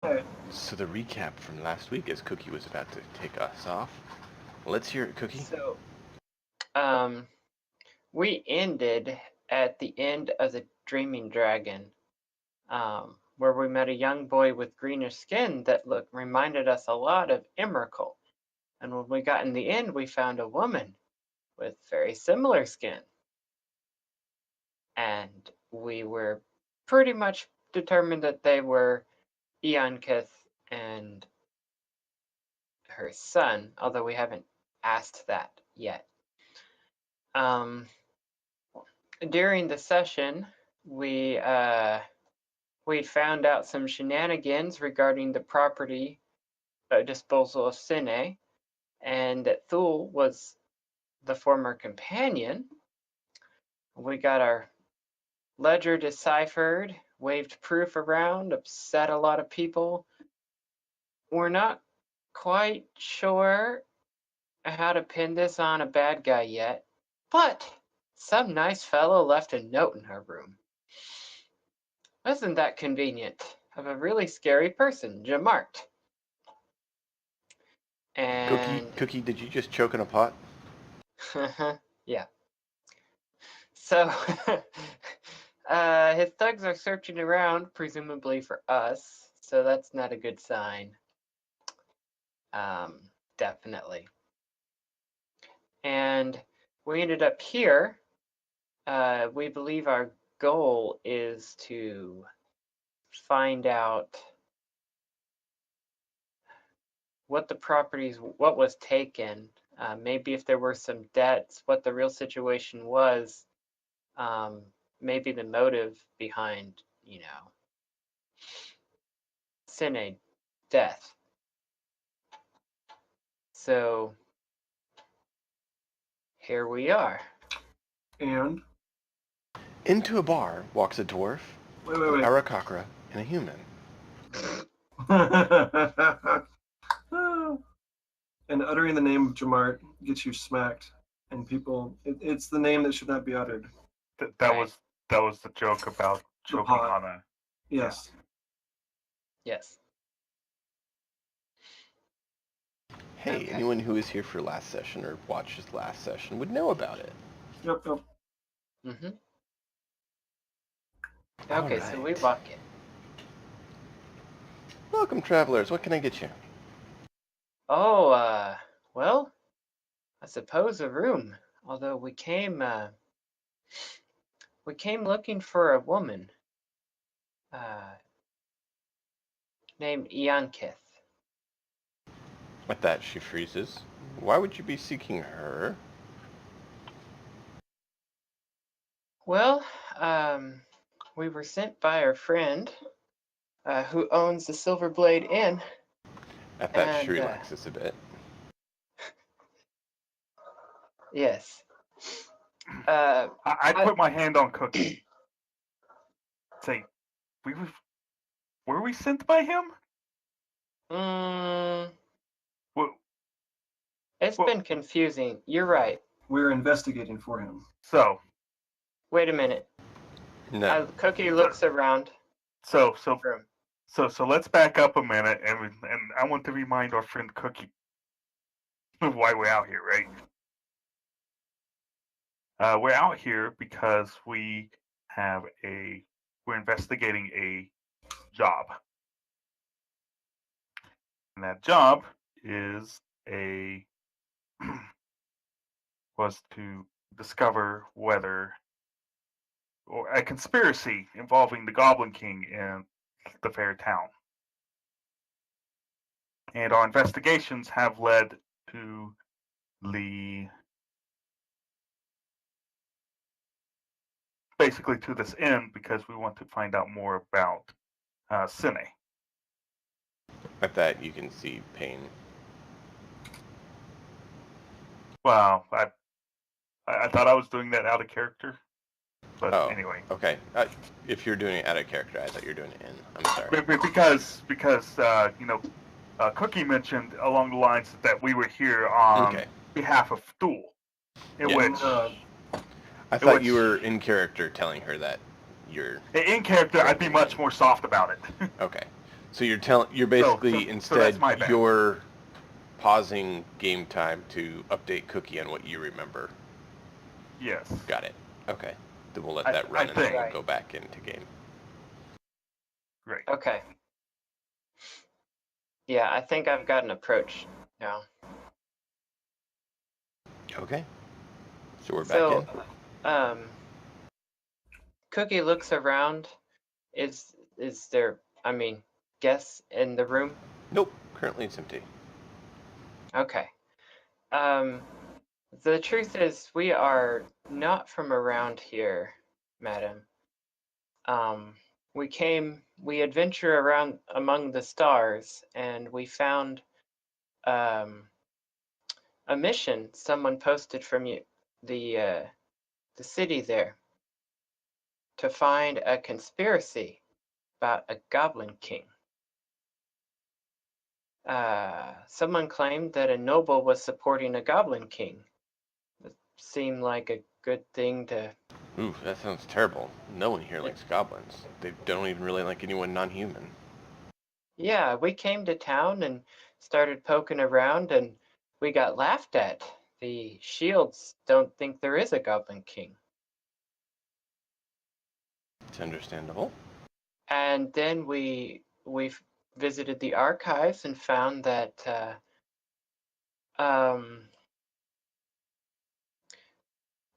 Hey, So the recap from last week as Cookie was about to take us off. Let's hear it, Cookie. So, um, we ended at the end of the Dreaming Dragon, where we met a young boy with greenish skin that reminded us a lot of Emrakul. And when we got in the end, we found a woman with very similar skin. And we were pretty much determined that they were Eonkith and her son, although we haven't asked that yet. During the session, we'd found out some shenanigans regarding the property disposal of Sine, and that Thule was the former companion. We got our ledger deciphered, waved proof around, upset a lot of people. We're not quite sure how to pin this on a bad guy yet, but some nice fellow left a note in her room. Isn't that convenient? Of a really scary person, Jamart. And Cookie, did you just choke in a pot? yeah. So his thugs are searching around, presumably for us. So that's not a good sign. Definitely. And we ended up here. We believe our goal is to find out what the properties, what was taken, maybe if there were some debts, what the real situation was, maybe the motive behind, Sine death. So here we are. and Into a bar walks a dwarf, wait. an Arakakra, and a human. And uttering the name of Jamart gets you smacked, and people. It's the name that should not be uttered. That Right. was the joke about The choking pot. on a. Yes. Yes. Hey, Okay. anyone who was here for last session or watched last session would know about it. Yep. Mm-hmm. All Okay, so we right. walk in. Welcome, travelers. What can I get you? Oh, well, I suppose a room. Although we came looking for a woman, named Iankith. At that, she freezes. Why would you be seeking her? Well, we were sent by our friend, who owns the Silver Blade Inn. At that, she And, relaxes a bit. yes. I put my hand on Cookie. Say, were we sent by him? Well, It's been confusing. You're right. We're investigating for him. so Wait a minute. No. Cookie looks around. so Room. so let's back up a minute, and I want to remind our friend Cookie of why we're out here, right? We're out here because we're investigating a job, and that job is was to discover whether or a conspiracy involving the Goblin King in the fair town. And our investigations have led to basically to this end because we want to find out more about Sine. At that, you can see pain. Well, I thought I was doing that out of character, but anyway. Okay. If you're doing it out of character, I thought you were doing it in. I'm sorry. Because Cookie mentioned along the lines that we were here on behalf of Thule, which I thought you were in character telling her that you're... In character, I'd be much more soft about it. Okay. So you're basically so instead that's my bad. you're pausing game time to update Cookie on what you remember. Yes. Got it. Okay. Then we'll let I- that I run and then think. we'll Right. go back into game. Great. Okay. Yeah, I think I've got an approach now. Okay. So we're back in. Cookie looks around. Is there, guests in the room? Nope. Currently it's empty. Okay. The truth is, we are not from around here, madam. We adventure around among the stars, and we found a mission someone posted from the city there to find a conspiracy about a goblin king. Someone claimed that a noble was supporting a goblin king. It seemed like a good thing to... Ooh, that sounds terrible. No one here likes goblins. They don't even really like anyone non-human. Yeah, we came to town and started poking around, and we got laughed at. The shields don't think there is a goblin king. It's understandable. And then we visited the archives and found that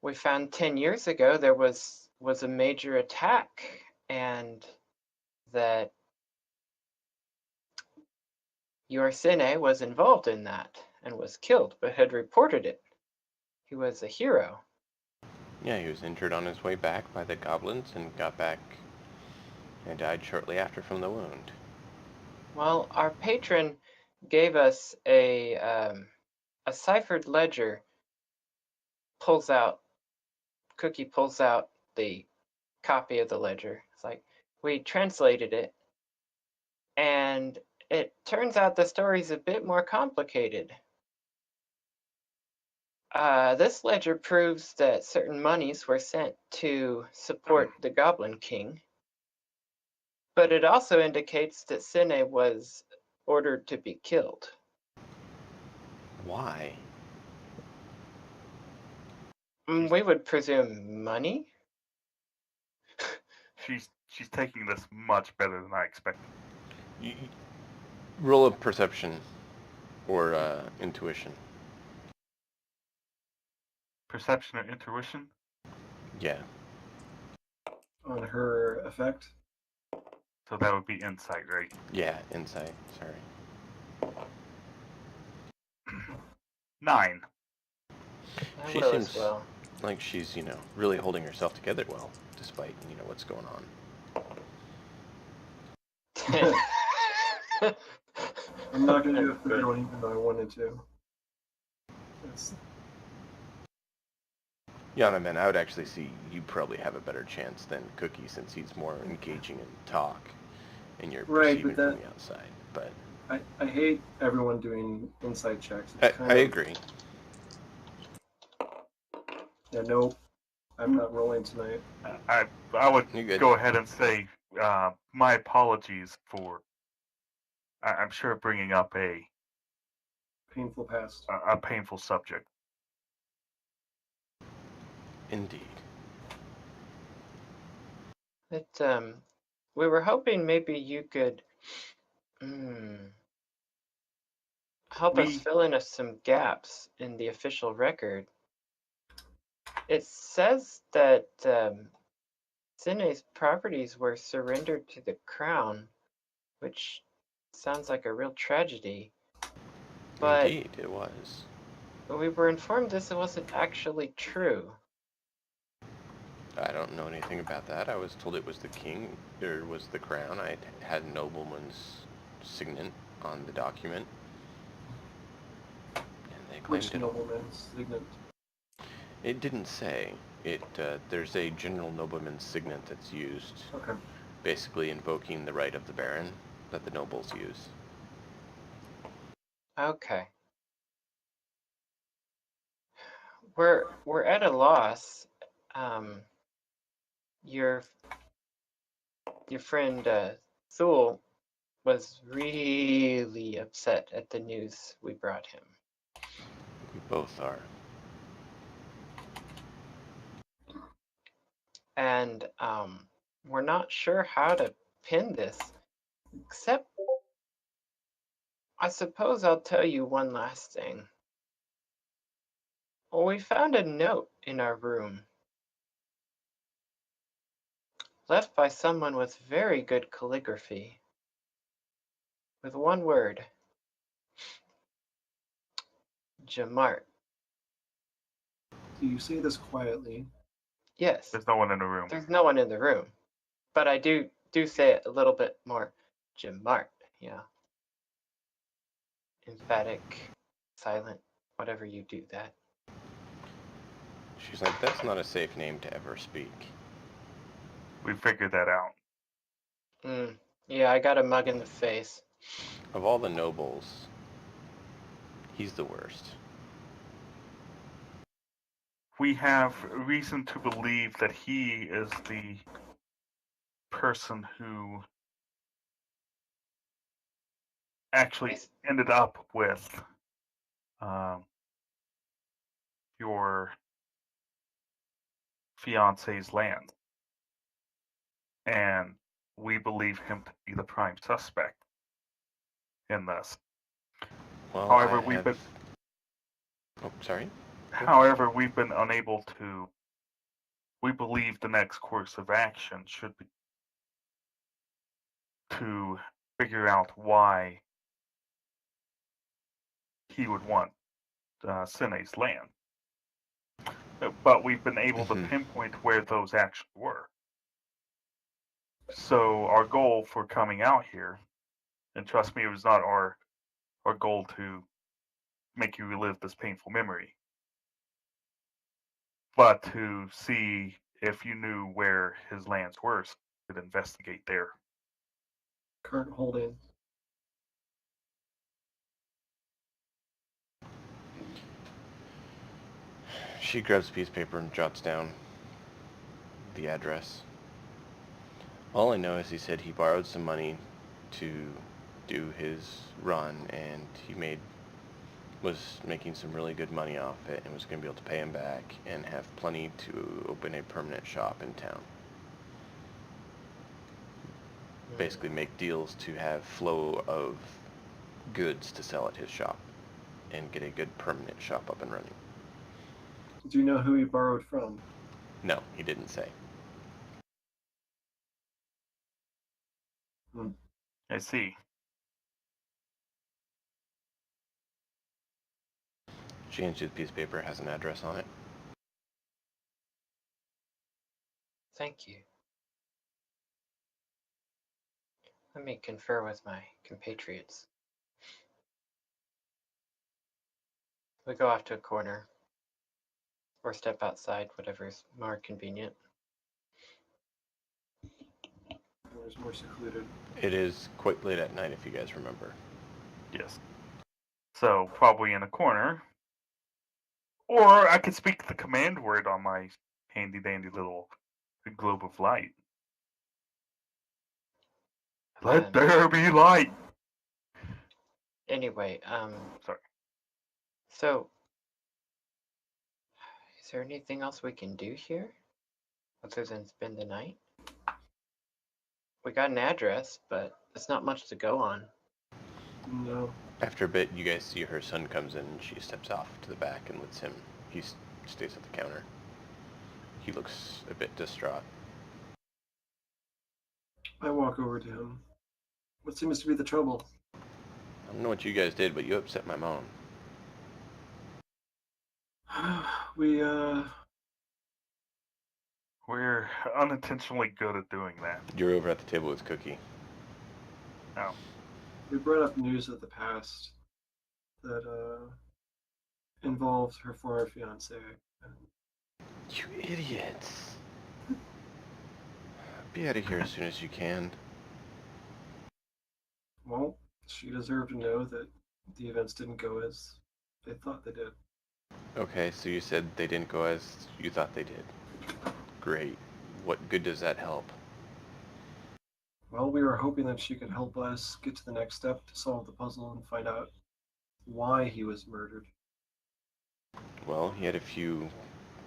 we found 10 years ago there was a major attack, and that your Sine was involved in that and was killed, but had reported it. He was a hero. Yeah, he was injured on his way back by the goblins and got back and died shortly after from the wound. Well, our patron gave us a ciphered ledger. Cookie pulls out the copy of the ledger. It's like, we translated it, and it turns out the story's a bit more complicated. This ledger proves that certain monies were sent to support the Goblin King, but it also indicates that Sine was ordered to be killed. Why? We would presume money? She's taking this much better than I expected. Roll of perception or intuition. Perception or intuition? Yeah. On her effect. So that would be insight, right? Yeah, insight. Sorry. 9. She Will seems as well. like she's, really holding herself together well, despite, what's going on. I'm not going to do a third one even though I wanted to. Yeah, man, I would actually see you probably have a better chance than Cookie since he's more engaging in talk and you're Right, perceiving but from the outside. But I hate everyone doing insight checks. I agree. Yeah, nope. I'm not rolling tonight. I would You're good. go ahead and say my apologies for I'm sure bringing up a Painful past. painful subject. Indeed. We were hoping maybe you could help us fill in some gaps in the official record. It says that Sine's properties were surrendered to the crown, which sounds like a real tragedy. But Indeed, it was. we were informed this wasn't actually true. I don't know anything about that. I was told it was the king, or was the crown. I had nobleman's signet on the document. And they claimed Which it. nobleman's signet? It didn't say. There's a general nobleman's signet that's used, Okay. basically invoking the right of the baron that the nobles use. Okay. We're at a loss. Your friend Thule was really upset at the news we brought him. We both are. And we're not sure how to pin this, except I suppose I'll tell you one last thing. Well, we found a note in our room, left by someone with very good calligraphy, with one word: Jamart. Do you say this quietly? Yes, There's no one in the room. there's no one in the room, but I do say it a little bit more Jamart, yeah. Emphatic, silent, whatever you do that. She's like, that's not a safe name to ever speak. We figured that out. Yeah, I got a mug in the face. Of all the nobles, he's the worst. We have reason to believe that he is the person who actually ended up with your fiance's land. And we believe him to be the prime suspect in this. Well, However, Oh, sorry? However, we've been unable to. We believe the next course of action should be to figure out why he would want Sine's land. But we've been able to pinpoint where those actually were. So our goal for coming out here, and trust me, it was not our goal to make you relive this painful memory, but to see if you knew where his lands were, so you could investigate there. Current holding. She grabs a piece of paper and jots down the address. All I know is he said he borrowed some money to do his run, and he was making some really good money off it, and was going to be able to pay him back and have plenty to open a permanent shop in town. Basically make deals to have flow of goods to sell at his shop and get a good permanent shop up and running. Do you know who he borrowed from? No, he didn't say. I see. She hands you the piece of paper, has an address on it. Thank you. Let me confer with my compatriots. We go off to a corner, or step outside, whatever's more convenient. Where's more secluded? It is quite late at night, if you guys remember. Yes. So probably in a corner, or I could speak the command word on my handy dandy little globe of light. Let there be light. Anyway, Sorry. So, is there anything else we can do here other than spend the night? We got an address, but it's not much to go on. No. After a bit, you guys see her son comes in, and she steps off to the back and lets him. He stays at the counter. He looks a bit distraught. I walk over to him. What seems to be the trouble? I don't know what you guys did, but you upset my mom. We're unintentionally good at doing that. You're over at the table with Cookie. Oh. We brought up news of the past that involved her former fiance. You idiots! Be out of here as soon as you can. Well, she deserved to know that the events didn't go as they thought they did. Okay, so you said they didn't go as you thought they did. Great. What good does that help? Well, we were hoping that she could help us get to the next step to solve the puzzle and find out why he was murdered. Well, he had a few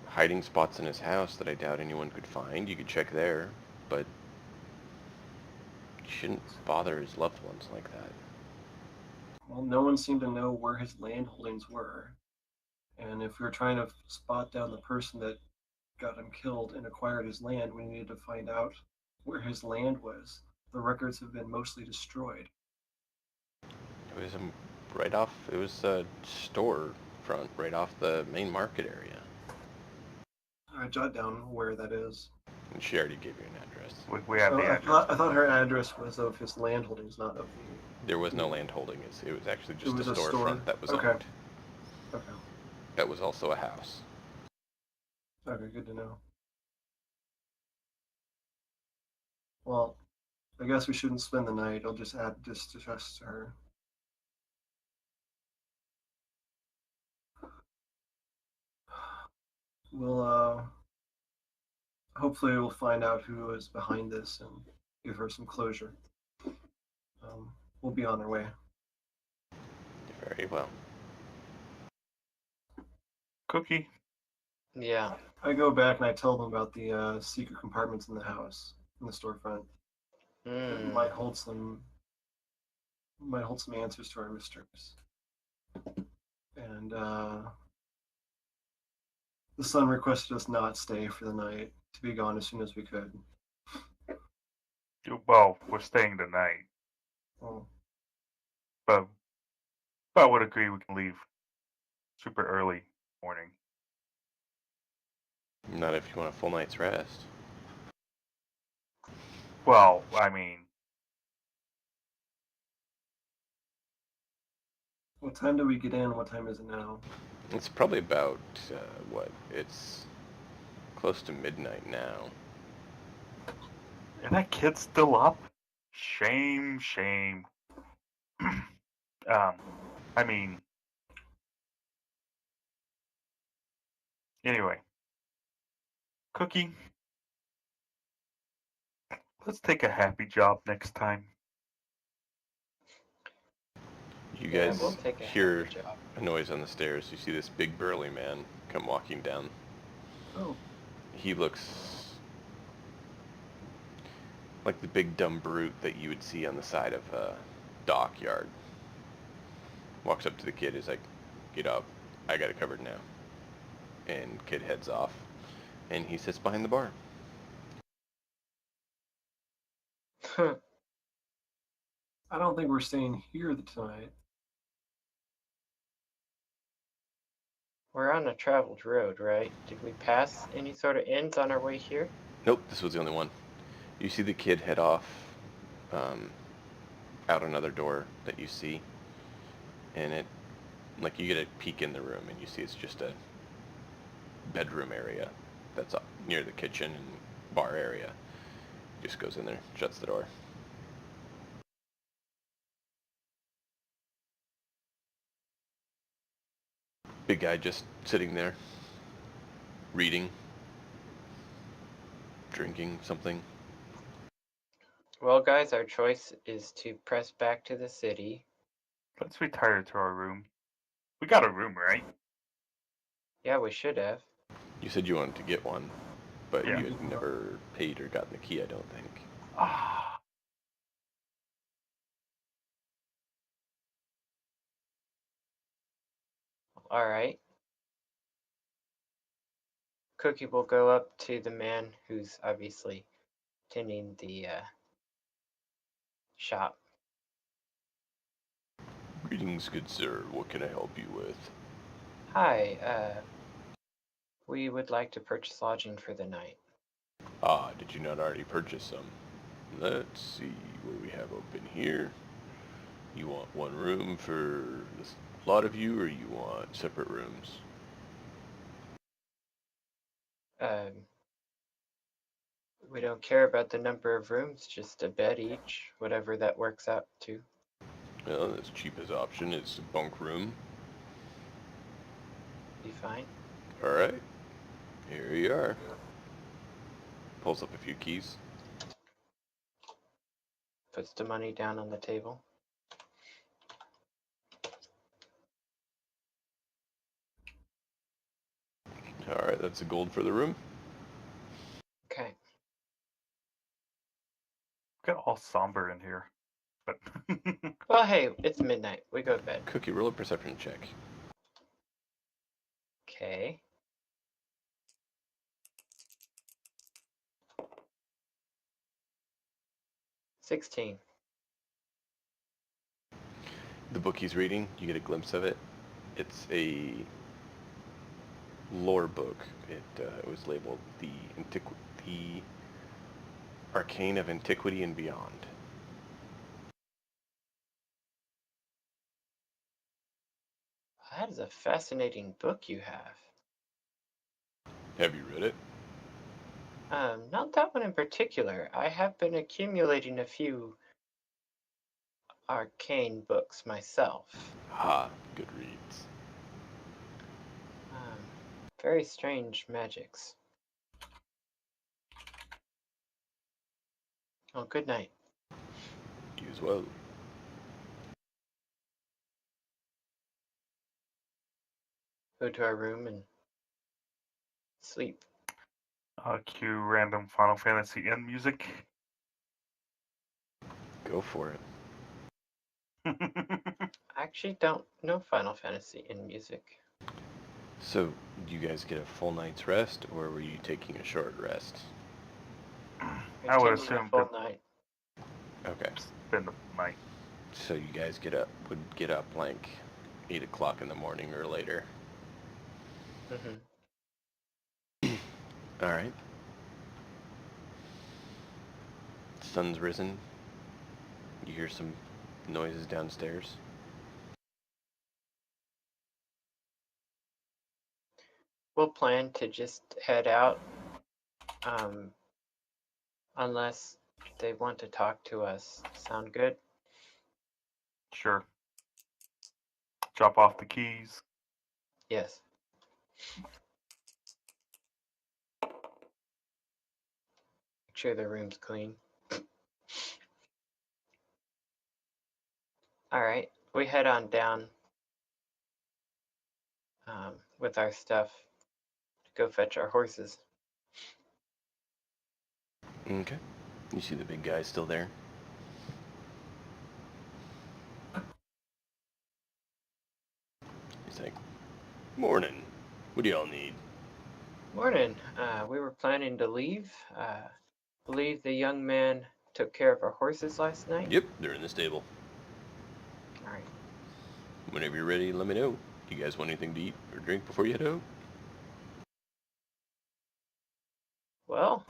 hiding spots in his house that I doubt anyone could find. You could check there, but you shouldn't bother his loved ones like that. Well, no one seemed to know where his land holdings were. And if we were trying to spot down the person that got him killed and acquired his land, we needed to find out where his land was. The records have been mostly destroyed. It was it was a store front right off the main market area. I jot down where that is. And she already gave you an address. We have Oh, the I address. thought her address was of his land holdings, not of the. There was no land holding. It was actually just was a a store? storefront that was Okay. owned. Okay. That was also a house. Okay, good to know. Well, I guess we shouldn't spend the night. I'll just add distress to her. We'll hopefully we'll find out who is behind this and give her some closure. We'll be on our way. Very well. Cookie. Yeah. I go back and I tell them about the secret compartments in the house, in the storefront. That might hold some answers to our mysteries. And the son requested us not stay for the night, to be gone as soon as we could. Well, we're staying the night, Well, but I would agree we can leave super early morning. Not if you want a full night's rest. Well, I mean, what time do we get in? What time is it now? It's probably about, it's close to midnight now. and that kid's still up? Shame, shame. I mean, anyway. Cookie, let's take a happy job next time. You Yeah, guys we'll take a hear happy job. a noise on the stairs. You see this big burly man come walking down. Oh, He looks like the big dumb brute that you would see on the side of a dockyard. Walks up to the kid, is like, "Get up, I got it covered now." And kid heads off, and he sits behind the bar. I don't think we're staying here tonight. We're on a traveled road, right? Did we pass any sort of inns on our way here? Nope, this was the only one. You see the kid head off, out another door that you see, and it, like, you get a peek in the room, and you see it's just a bedroom area that's up near the kitchen and bar area. Just goes in there, shuts the door. Big guy just sitting there, reading, drinking something. Well, guys, our choice is to press back to the city. Let's retire to our room. We got a room, right? Yeah, we should have. You said you wanted to get one, but Yeah. you had never paid or gotten the key, I don't think. Ah, All right. Cookie will go up to the man who's obviously tending the shop. Greetings, good sir. What can I help you with? Hi, we would like to purchase lodging for the night. Ah, did you not already purchase some? Let's see what we have open here. You want one room for the lot of you, or you want separate rooms? We don't care about the number of rooms, just a bed each, whatever that works out to. Well, the cheapest option is a bunk room. Be fine. Alright, here you are. Pulls up a few keys. Puts the money down on the table. Alright, that's a gold for the room. Okay. Got all somber in here, but Well, hey, it's midnight. We go to bed. Cookie, roll a perception check. Okay. $16. The book he's reading, you get a glimpse of it. It's a lore book. It was labeled the Arcane of Antiquity and Beyond. That is a fascinating book you have. Have you read it? Not that one in particular. I have been accumulating a few arcane books myself. Ah, good reads. Very strange magics. Oh, good night. You as well. Go to our room and sleep. cue random Final Fantasy end music. Go for it. I actually don't know Final Fantasy in music. So, do you guys get a full night's rest, or were you taking a short rest? I would Taking a assume full to night. Okay. spend the night. So you guys would get up like 8 o'clock in the morning or later. Mm-hmm. Alright. Sun's risen. You hear some noises downstairs. We'll plan to just head out, unless they want to talk to us. Sound good? Sure. Drop off the keys. Yes. Make sure the room's clean. All right, we head on down with our stuff to go fetch our horses. Okay. You see the big guy still there? He's like, morning. What do y'all need? Morning. We were planning to leave. Believe the young man took care of our horses last night. Yep, they're in the stable. All right. Whenever you're ready, let me know. Do you guys want anything to eat or drink before you head out? Well,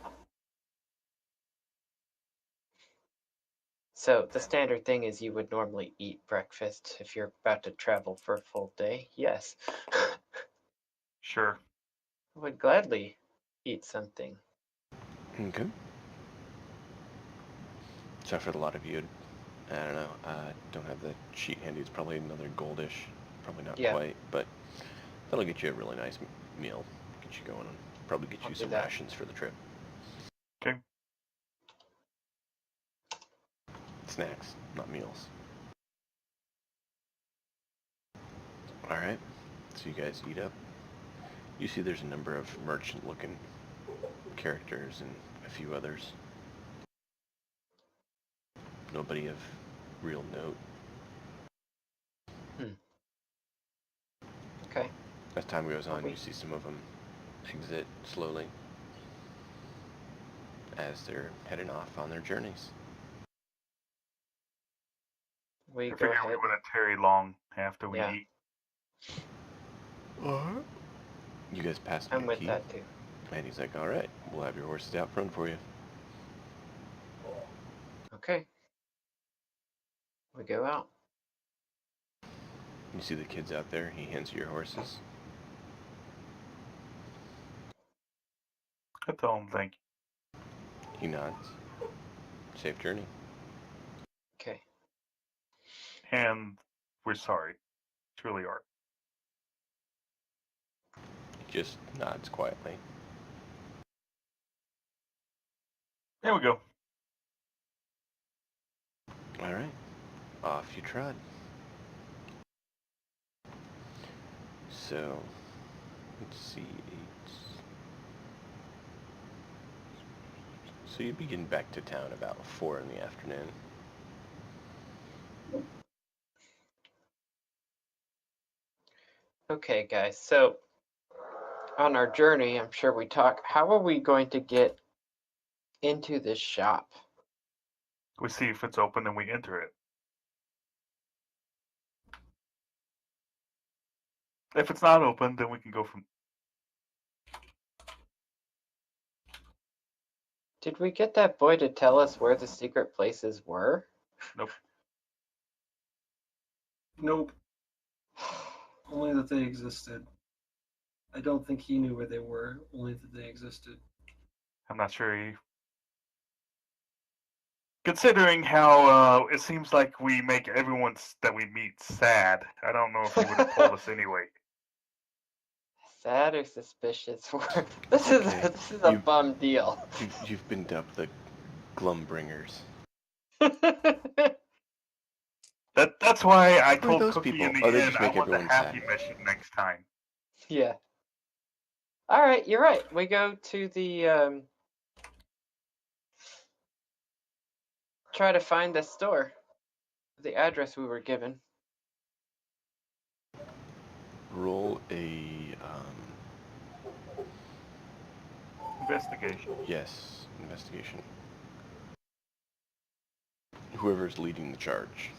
so the standard thing is you would normally eat breakfast if you're about to travel for a full day. Yes. Sure. I would gladly eat something. Okay. So for a lot of you, I don't know, don't have the sheet handy. It's probably another goldish. Probably not Yeah. quite, but that'll get you a really nice meal. Get you going. Probably get I'll you do some that. rations for the trip. Okay. Snacks, not meals. Alright, so you guys eat up. You see there's a number of merchant-looking characters and a few others. Nobody of real note. Okay. As time goes on, Okay. you see some of them exit slowly as they're heading off on their journeys. We I go figure ahead. we wouldn't tarry long after we Yeah. eat. You guys pass him I'm the with key, that too. and he's like, alright, we'll have your horses out front for you. Okay. We go out. You see the kids out there, he hands you your horses. I tell him thank you. He nods. Safe journey. Okay. And we're sorry. Truly are. He just nods quietly. There we go. All right, off you trot. So, let's see, 8. So you'd be getting back to town about 4 in the afternoon. Okay, guys. So on our journey, I'm sure we talk. How are we going to get into this shop? We see if it's open and we enter it. If it's not open, then we can go from. Did we get that boy to tell us where the secret places were? Nope. Nope. Only that they existed. I don't think he knew where they were, only that they existed. I'm not sure he. Considering how it seems like we make everyone that we meet sad, I don't know if he would have told us anyway. Sad or suspicious? This is Okay, this is a bum deal. You've been dubbed the Glumbringers. That's why I Who are told those Cookie people? in the Oh, they end just I make want the everyone happy sad. mission next time. Yeah. All right, you're right. We go to the try to find the store, the address we were given. Roll a, Investigation. yes, investigation. Whoever's leading the charge.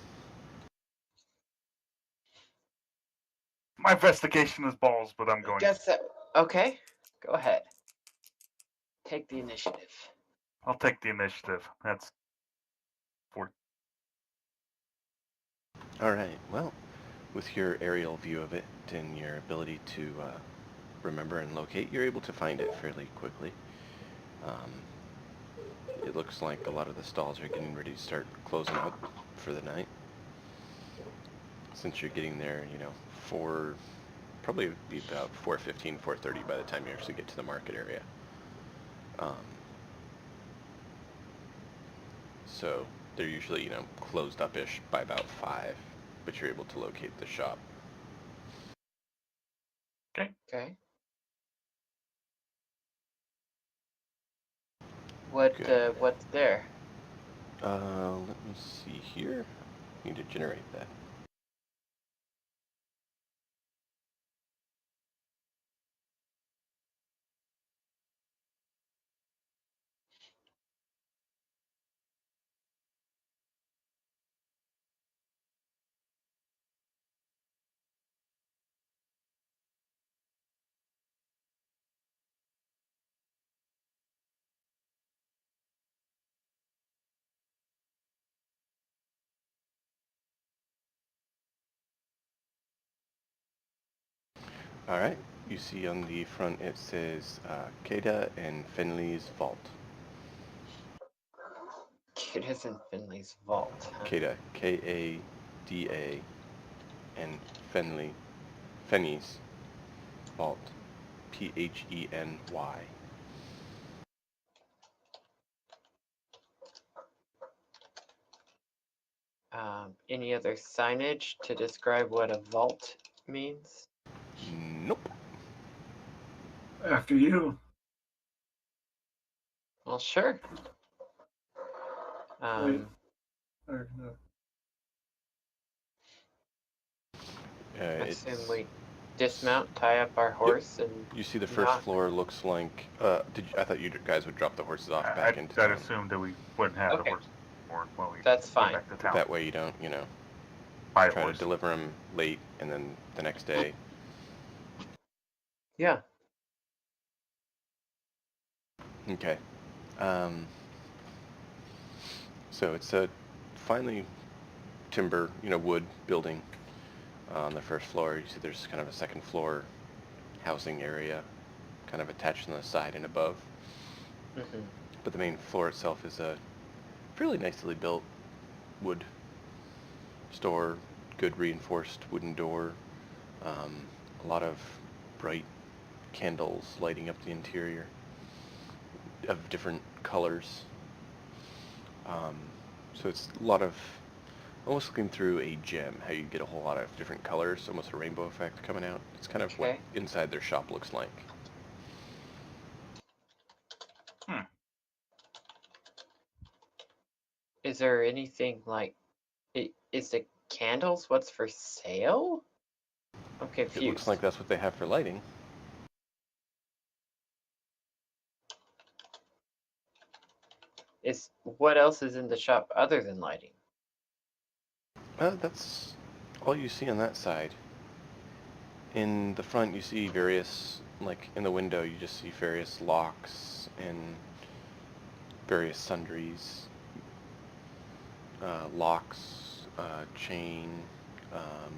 My investigation is balls, but I'm going. Guess that. Okay, go ahead. Take the initiative. I'll take the initiative. That's 4. All right, well, with your aerial view of it and your ability to remember and locate, you're able to find it fairly quickly. It looks like a lot of the stalls are getting ready to start closing up for the night. Since you're getting there, probably be about 4:15, 4:30 by the time you actually get to the market area. So they're usually, closed up-ish by about 5, but you're able to locate the shop. Okay. What's there? Let me see here. Need to generate that. All right. You see on the front it says Kada and Finley's Vault. It isn't Finley's vault. Huh? Kada, Kada, and Fenny's Vault, Pheny. Any other signage to describe what a vault means? Nope. After you. Well, sure. Wait. Or, no. I assume we dismount, tie up our horse, and You see the first knock. floor looks like. I thought you guys would drop the horses off back into I'd town. assumed that we wouldn't have the Okay. horse when we That's get fine. back to town. That way you don't, Buy a try horse. to deliver them late and then the next day. Yeah. Okay. So it's a finely timber, wood building on the first floor. You see there's kind of a second floor housing area kind of attached on the side and above. Mm-hmm. But the main floor itself is a fairly nicely built wood store, good reinforced wooden door, a lot of bright candles lighting up the interior of different colors. So it's a lot of almost looking through a gem, how you get a whole lot of different colors, almost a rainbow effect coming out. It's kind of what Okay. inside their shop looks like. Is there anything like, is the candles what's for sale? I'm It looks confused. like that's what they have for lighting. What else is in the shop other than lighting? That's all you see on that side. In the front, you see various, like in the window, you just see various locks and various sundries, locks, chain, um,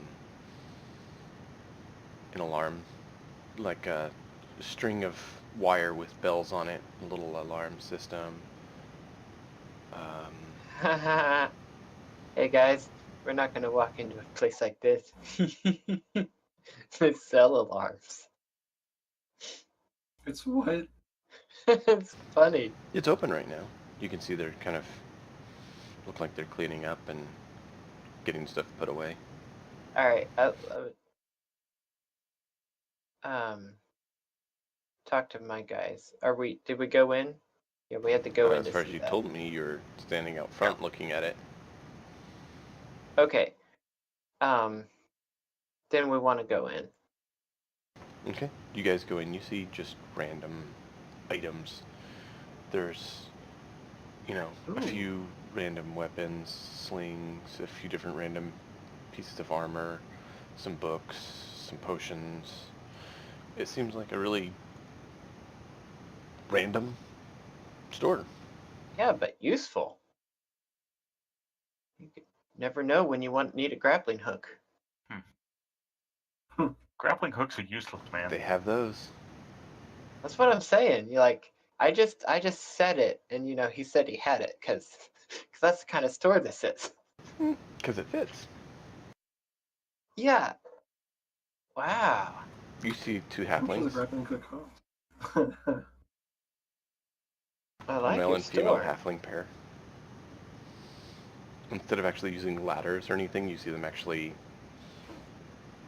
an alarm, like a string of wire with bells on it, a little alarm system. Hey guys, we're not gonna walk into a place like this. They sell alarms. It's what? It's funny. It's open right now. You can see they're kind of look like they're cleaning up and getting stuff put away. All right. Um, talk to my guys. Did we go in? Yeah, we had to go in As to far as see you that. told me, you're standing out front looking at it. Okay. Then we want to go in. Okay. You guys go in, you see just random items. There's, a Ooh. few random weapons, slings, a few different random pieces of armor, some books, some potions. It seems like a really random store. Yeah, but useful. You could never know when you need a grappling hook. Grappling hooks are useless, man. They have those. That's what I'm saying. You like, I just said it, and he said he had it, cause that's the kind of store this is. Because it fits. Yeah. Wow. You see two How much does a halflings, grappling hook cost? I a like male your and female store. halfling pair. Instead of actually using ladders or anything, you see them actually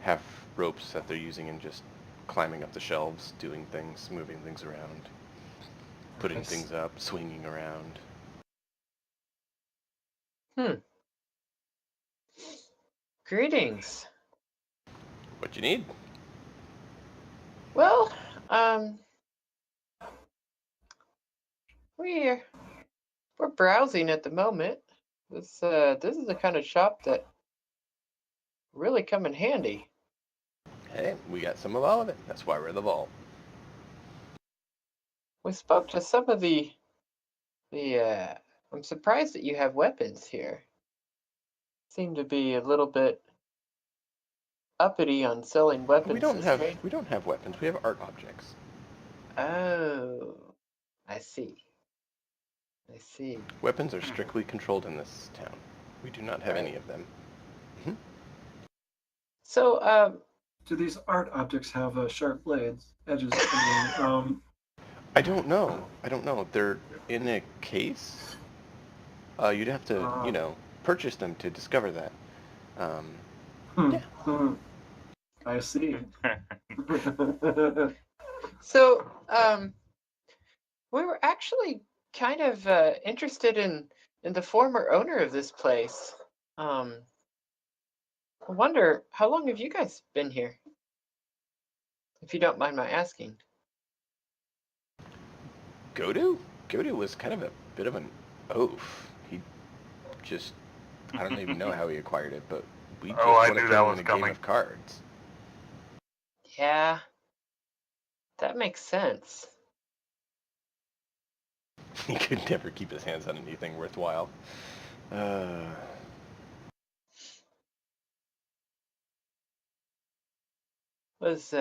have ropes that they're using and just climbing up the shelves, doing things, moving things around, putting Nice. things up, swinging around. Greetings. What you need? Well, we're browsing at the moment. This is the kind of shop that really come in handy. Hey, we got some of all of it. That's why we're the vault. We spoke to some of I'm surprised that you have weapons here. Seem to be a little bit uppity on selling weapons to strangers. We don't have weapons. We have art objects. Oh, I see. I see. Weapons are strictly controlled in this town. We do not have any Right. of them. So, Do these art objects have sharp blades, edges? I don't know. They're in a case. You'd have to, purchase them to discover that. Yeah. I see. so, we were actually kind of interested in the former owner of this place. I wonder, how long have you guys been here? If you don't mind my asking. Godu? Godu was kind of a bit of an oaf. He just, I don't even know how he acquired it, but we just I want to knew play that him was in a game coming. of cards. Yeah, that makes sense. He could never keep his hands on anything worthwhile. Was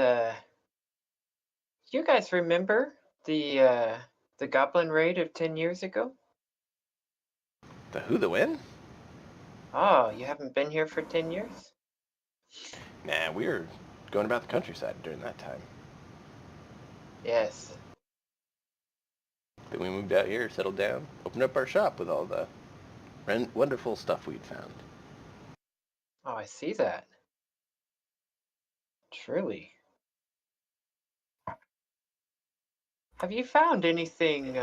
you guys remember the Goblin raid of 10 years ago? The who, the when? Oh, you haven't been here for 10 years? Nah, we were going about the countryside during that time. Yes. Then we moved out here, settled down, opened up our shop with all the wonderful stuff we'd found. Oh, I see that. Truly. Have you found anything,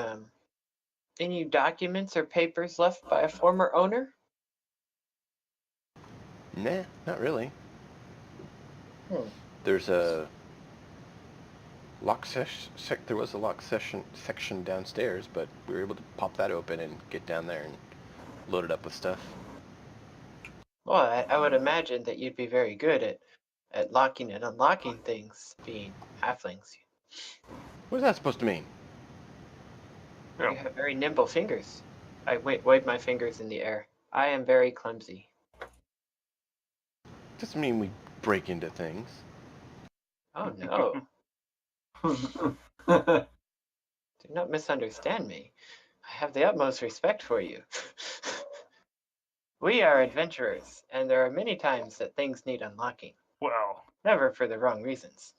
any documents or papers left by a former owner? Nah, not really. Hmm. There's a there was a lock section downstairs, but we were able to pop that open and get down there and load it up with stuff. Well, I would imagine that you'd be very good at locking and unlocking things, being halflings. What is that supposed to mean? You have very nimble fingers. I wave my fingers in the air. I am very clumsy. Doesn't mean we break into things. Oh no, Yeah. do not misunderstand me. I have the utmost respect for you. We are adventurers, and there are many times that things need unlocking. Well, Never for the wrong reasons.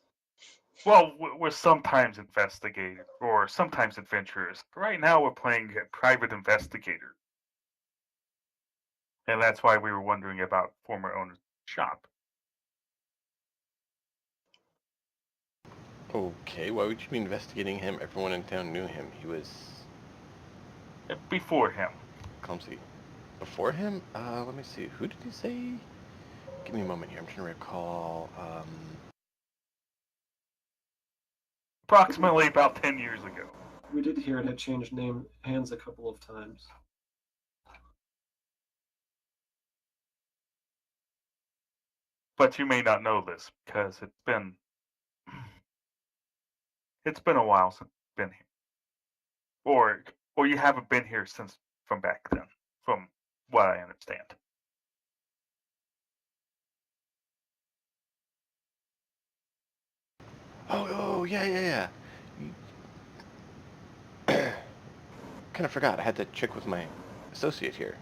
we're sometimes investigators or sometimes adventurers. Right now, we're playing a private investigator, and that's why we were wondering about former owner's shop. Okay, why would you be investigating him? Everyone in town knew him. He was Before him, clumsy. Before him? Let me see. Who did he say? Give me a moment here. I'm trying to recall. approximately about 10 years ago. We did hear it had changed hands a couple of times. But you may not know this because it's been a while since you've been here, or you haven't been here since from back then, from what I understand. Oh, yeah. Kind of forgot. I had to check with my associate here.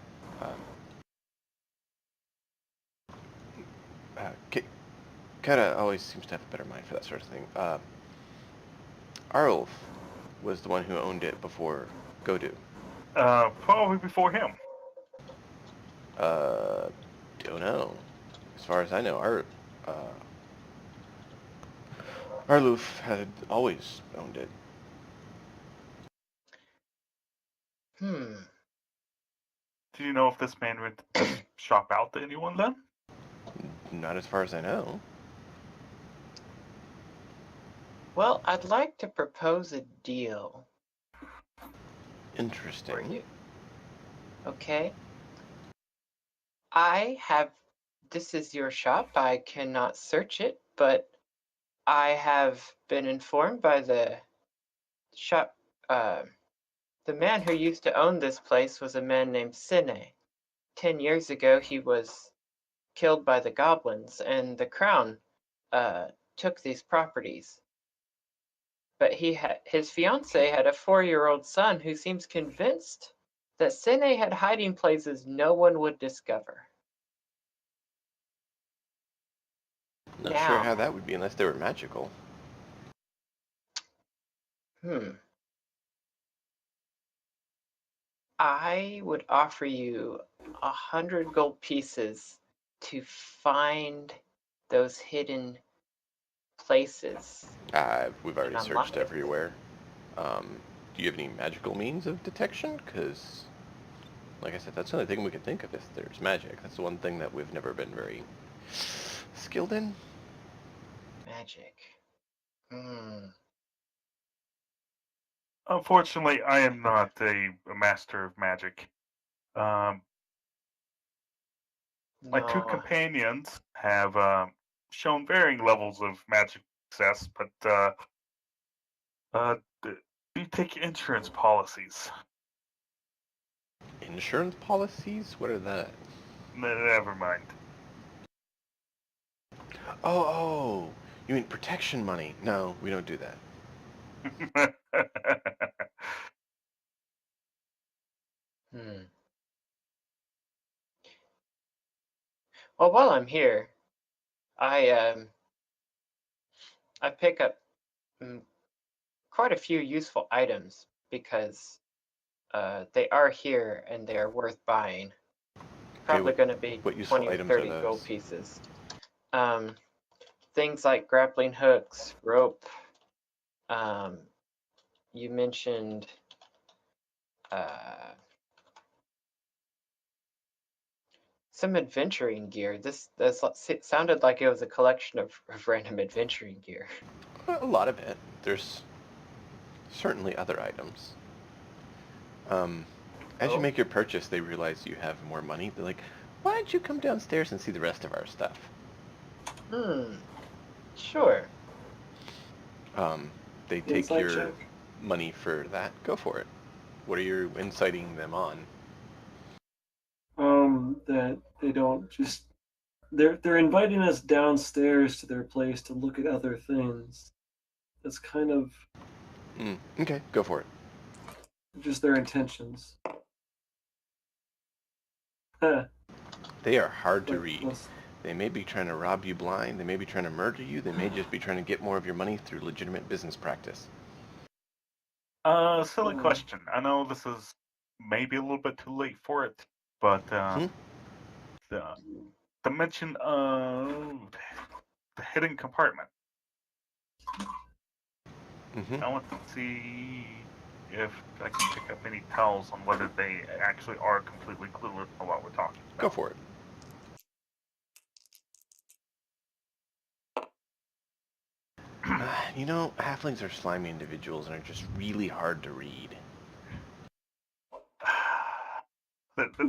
Kind of always seems to have a better mind for that sort of thing. Arulf was the one who owned it before Godu. Probably before him. Don't know. As far as I know, Arluf had always owned it. Hmm. Do you know if this man rented this shop out to anyone then? Not as far as I know. Well, I'd like to propose a deal for Interesting. you. Okay? This is your shop. I cannot search it, but I have been informed by the shop, the man who used to own this place was a man named Sine. 10 years ago, he was killed by the goblins, and the crown took these properties. But his fiancée had a 4-year-old son who seems convinced that Sine had hiding places no one would discover. Not sure Now, how that would be unless they were magical. I would offer you 100 gold pieces to find those hidden places We've and already unlock searched it. everywhere. Do you have any magical means of detection? Because, like I said, that's the only thing we can think of if there's magic. That's the one thing that we've never been very skilled in. Magic. Unfortunately, I am not a master of magic. My two No. companions have shown varying levels of magic success, but do you take insurance policies? Insurance policies? What are that? Never mind. Oh, you mean protection money? No, we don't do that. Well, while I'm here, I I pick up quite a few useful items because they are here and they are worth buying. probably going to be what useful 20 or items are 30 gold those? pieces. Things like grappling hooks, rope. You mentioned some adventuring gear. This sounded like it was a collection of random adventuring gear. A lot of it. There's certainly other items. As you make your purchase, they realize you have more money. They're like, why don't you come downstairs and see the rest of our stuff? Sure. They take Insight your check. money for that. Go for it. What are you inciting them on? That they don't just they're inviting us downstairs to their place to look at other things. That's kind of Okay, go for it. just their intentions. Huh. They are hard to Like, read. let's- They may be trying to rob you blind. They may be trying to murder you. They may just be trying to get more of your money through legitimate business practice. Silly question. I know this is maybe a little bit too late for it, but the mention of the hidden compartment. I want to see if I can pick up any tells on whether they actually are completely clueless on what we're talking about. Go for it. You know, halflings are slimy individuals and are just really hard to read.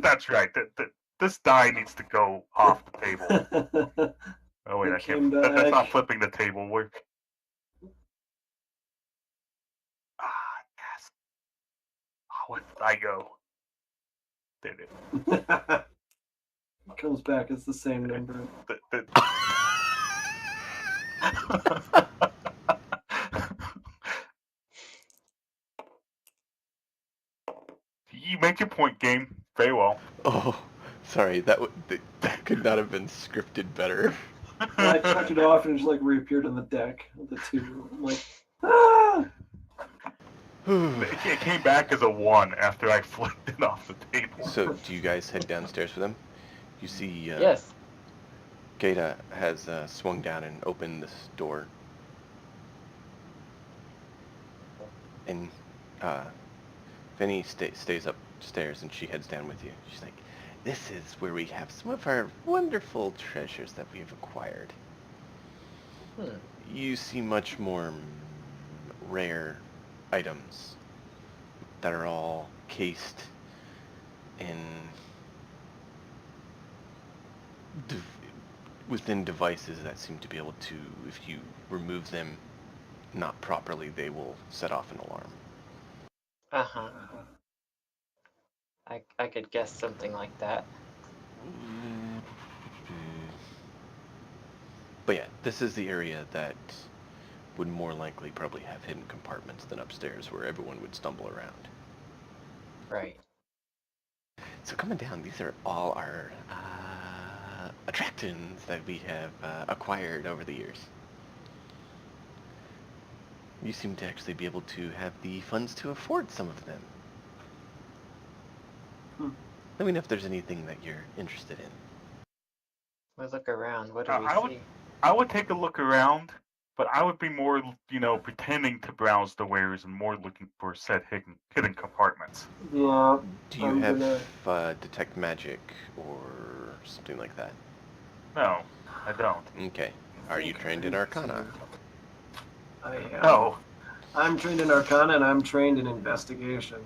That's right. This die needs to go off the table. Oh wait, It I came can't. That's not back. flipping the table. We're yes. Oh, where did I go? Did it? It comes back as the same number. You make your point, game. Very well. Oh, sorry. That could not have been scripted better. I checked it off and it just like reappeared on the deck of the two. I'm like, ah! It came back as a 1 after I flipped it off the table. So, do you guys head downstairs with them? You see, Yes. Gata has swung down and opened this door. And Vinny stays upstairs and she heads down with you. She's like, this is where we have some of our wonderful treasures that we have acquired. You see much more rare items that are all cased in within devices that seem to be able to, if you remove them not properly, they will set off an alarm. I could guess something like that. But yeah, this is the area that would more likely probably have hidden compartments than upstairs where everyone would stumble around. Right. So coming down, these are all our attractions that we have acquired over the years. You seem to actually be able to have the funds to afford some of them. Let me know if there's anything that you're interested in. We'll look around. What do we see? I would take a look around, but I would be more, pretending to browse the wares and more looking for said hidden compartments. Yeah. Do you have detect magic or something like that? No, I don't. Okay. Are you trained in Arcana? I am. No. I'm trained in Arcana and I'm trained in Investigation.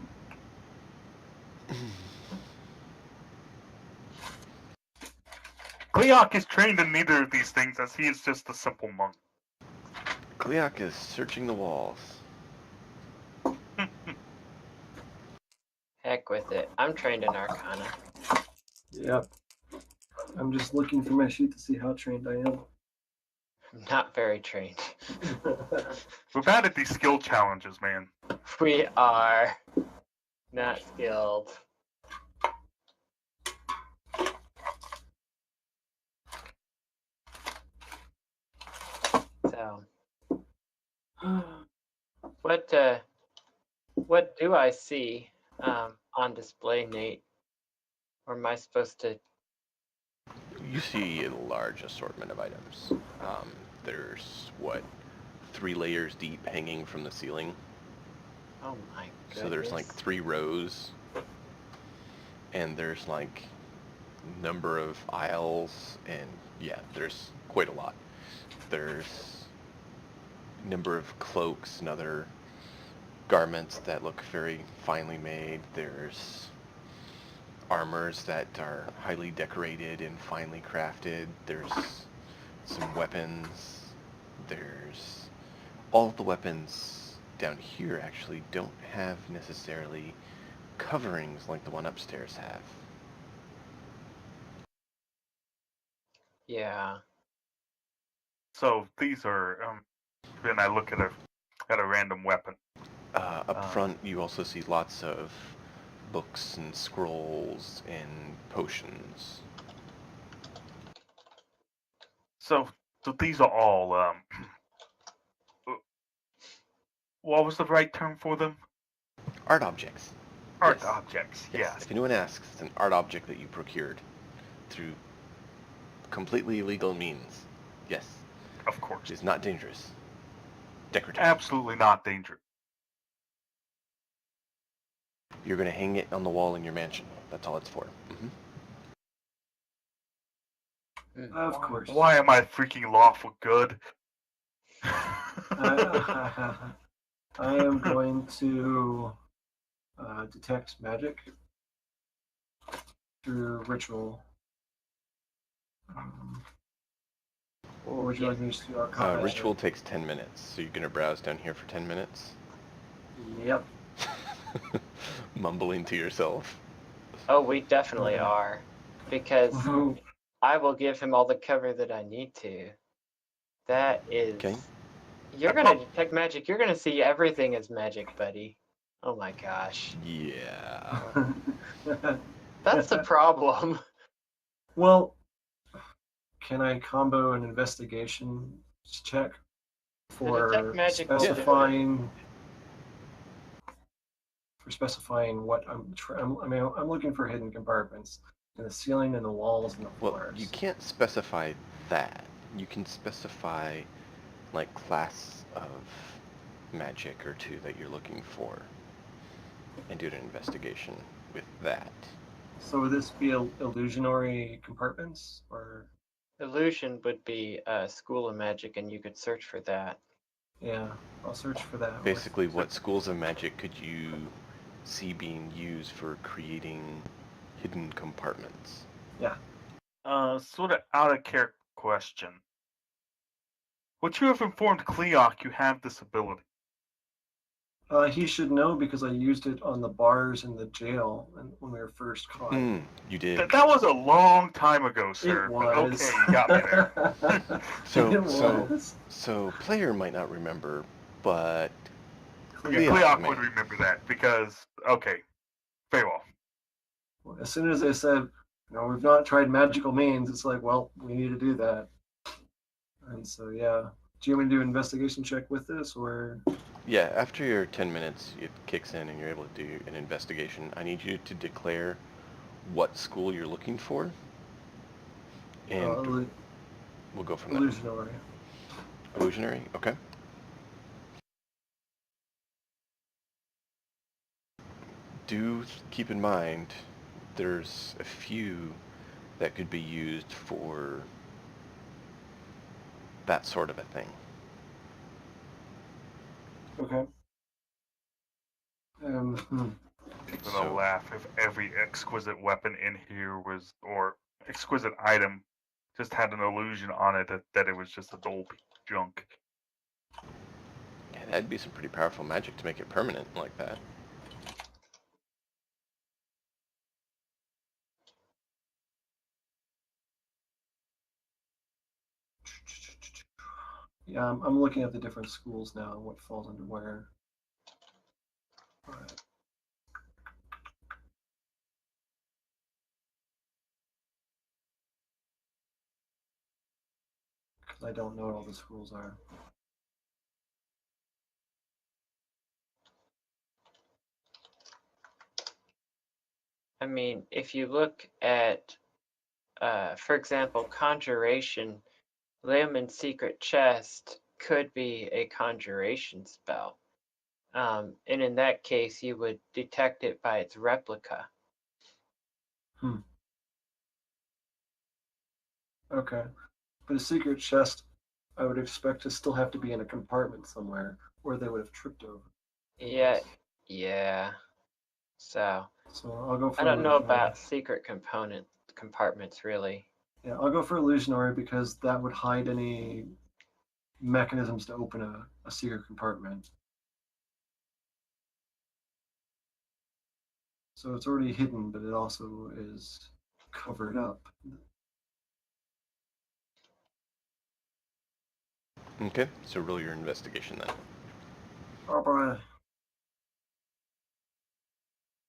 Cleok is trained in neither of these things as he is just a simple monk. Cleok is searching the walls. Heck with it. I'm trained in Arcana. Yep. I'm just looking for my sheet to see how trained I am. I'm not very trained. We've added these skill challenges, man. We are not skilled. So, what do I see on display, Nate? Or am I supposed to You see a large assortment of items. There's, 3 layers deep hanging from the ceiling. Oh my goodness. So there's like 3 rows. And there's like number of aisles, and yeah, there's quite a lot. There's number of cloaks and other garments that look very finely made. There's armors that are highly decorated and finely crafted. There's some weapons. There's all of the weapons down here actually don't have necessarily coverings like the one upstairs have. Yeah. So these are. Then I look at a random weapon. Up front, you also see lots of books and scrolls and potions. So these are all. What was the right term for them? Art objects. Art Yes. objects. Yes. Yes. If anyone asks, it's an art object that you procured through completely illegal means. Yes. Of course. It's not dangerous. Decorative. Absolutely not dangerous. You're going to hang it on the wall in your mansion. That's all it's for. Of course. Why am I freaking lawful good? I am going to detect magic through ritual. Or would you like me to do Arcana? Ritual takes 10 minutes, so you're going to browse down here for 10 minutes? Yep. Mumbling to yourself. Oh, we definitely are. Because I will give him all the cover that I need to. That is... Okay. You're gonna detect magic. You're gonna see everything as magic, buddy. Oh my gosh. Yeah. That's the problem. Well, can I combo an investigation check for detect magic will specifying what I'm looking for hidden compartments in the ceiling and the walls and the Well, floors. you can't specify that. You can specify, like, class of magic or two that you're looking for and do an investigation with that. So would this be illusionary compartments or? Illusion would be a school of magic, and you could search for that. Yeah, I'll search for that. Basically, what schools of magic could you see being used for creating hidden compartments? Yeah. Sort of out of character question. Would you have informed Cleok you have this ability? He should know because I used it on the bars in the jail when we were first caught. You did. That was a long time ago, sir. It was. Okay, you got me there. So player might not remember, but Cleok would remember that because, okay, very well. As soon as they said, we've not tried magical means, it's like, well, we need to do that. And so, yeah. Do you want me to do an investigation check with this, or? Yeah, after your 10 minutes, it kicks in and you're able to do an investigation. I need you to declare what school you're looking for, and we'll go from there. Illusionary. Illusionary? Okay. Do keep in mind, there's a few that could be used for that sort of a thing. Okay. I'll laugh if every exquisite weapon in here or exquisite item just had an illusion on it that it was just a dull piece of junk. Yeah, that'd be some pretty powerful magic to make it permanent like that. Yeah, I'm looking at the different schools now and what falls under where. Because I don't know what all the schools are. I mean, if you look at for example, conjuration, Leomund's secret chest could be a conjuration spell. And in that case, you would detect it by its replica. Okay. But a secret chest, I would expect to still have to be in a compartment somewhere, or they would have tripped over. Yeah. So I'll go for I don't know illusionary. about secret compartments really. Yeah, I'll go for illusionary because that would hide any mechanisms to open a secret compartment. So it's already hidden, but it also is covered up. Okay, so roll your investigation then. Oh boy.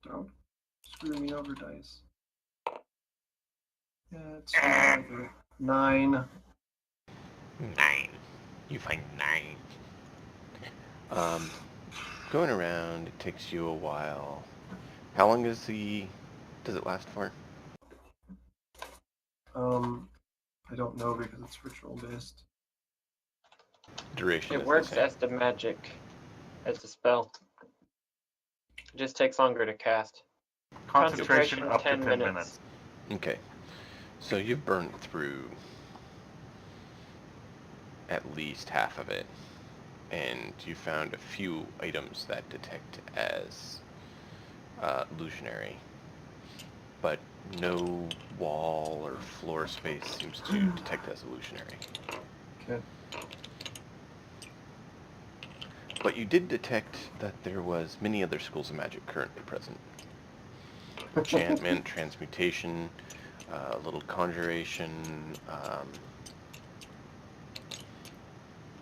Don't screw me over, dice. Yeah, it's 9. 9. You find 9. Going around, it takes you a while. How long does it last for? I don't know because it's ritual based. Duration It is works the same. as the magic, as the spell. It just takes longer to cast. Concentration up to 10 10 minutes. Okay, so you've burned through at least half of it, and you found a few items that detect as illusionary, but no wall or floor space seems to detect as illusionary. Okay. But you did detect that there was many other schools of magic currently present. Enchantment, transmutation, a little conjuration,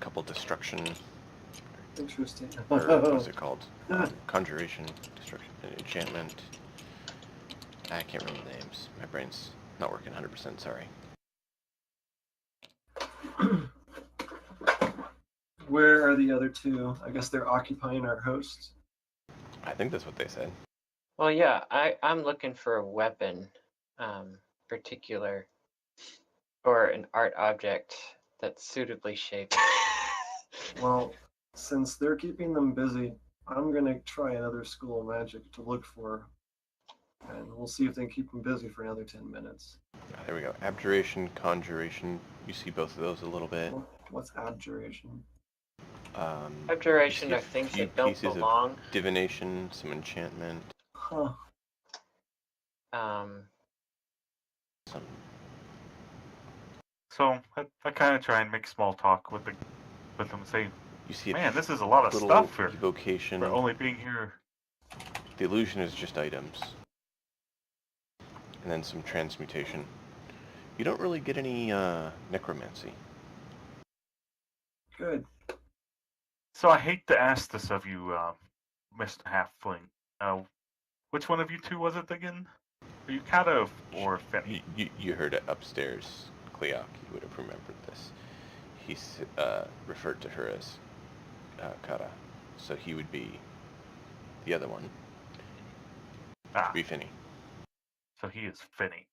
couple destruction, Interesting. or what's it called? Conjuration, destruction, enchantment. I can't remember the names. My brain's not working 100%, sorry. Where are the other two? I guess they're occupying our host. I think that's what they said. Well, yeah, I'm looking for a weapon, particular, or an art object that's suitably shaped. Well, since they're keeping them busy, I'm going to try another school of magic to look for, and we'll see if they can keep them busy for another 10 minutes. There we go. Abjuration, conjuration. You see both of those a little bit. What's abjuration? Abjuration you are see a things few that don't pieces belong. of divination, some enchantment. Huh. Some. So I kind of try and make small talk with them and say, You see man, this is a lot of little stuff for evocation. only being here. The illusion is just items. And then some transmutation. You don't really get any necromancy. Good. So I hate to ask this of you, Mr. Halfling. Which one of you two was it again? Are you Kata or Fenny? You heard it upstairs. Cleok, you would have remembered this. He referred to her as Kata. So he would be the other one. Be Finny. So he is Finny.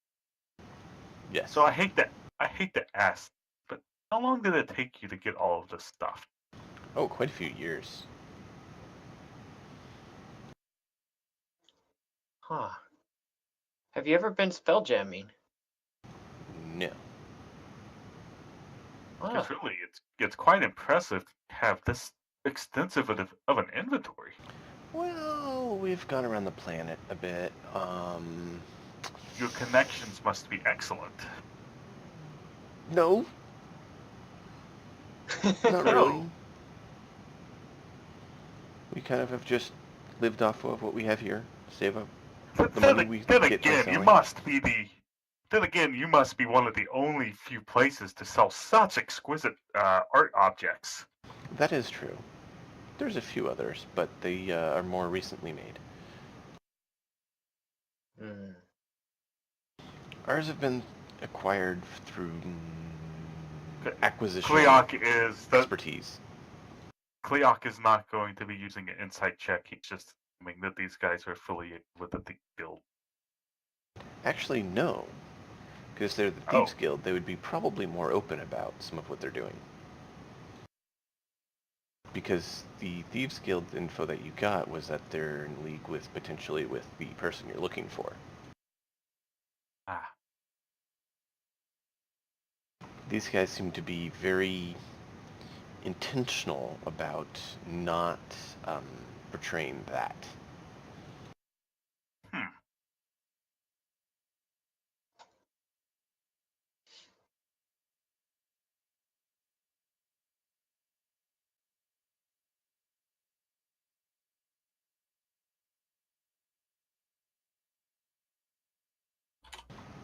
Yes. So I hate to ask, but how long did it take you to get all of this stuff? Oh, quite a few years. Huh. Have you ever been spelljamming? No. Wow. Because really, it's quite impressive to have this extensive of an inventory. Well, we've gone around the planet a bit. Your connections must be excellent. No. Not really. We kind of have just lived off of what we have here. Save up the money we get by selling. Then again, you must be one of the only few places to sell such exquisite art objects. That is true. There's a few others, but they are more recently made. Ours have been acquired through acquisition expertise. Cleok is not going to be using an insight check. He's just assuming that these guys are affiliated with the guild. Actually, no. Because they're the Thieves Guild, they would be probably more open about some of what they're doing. Because the Thieves Guild info that you got was that they're in league with, potentially, with the person you're looking for. Ah. These guys seem to be very intentional about not portraying that.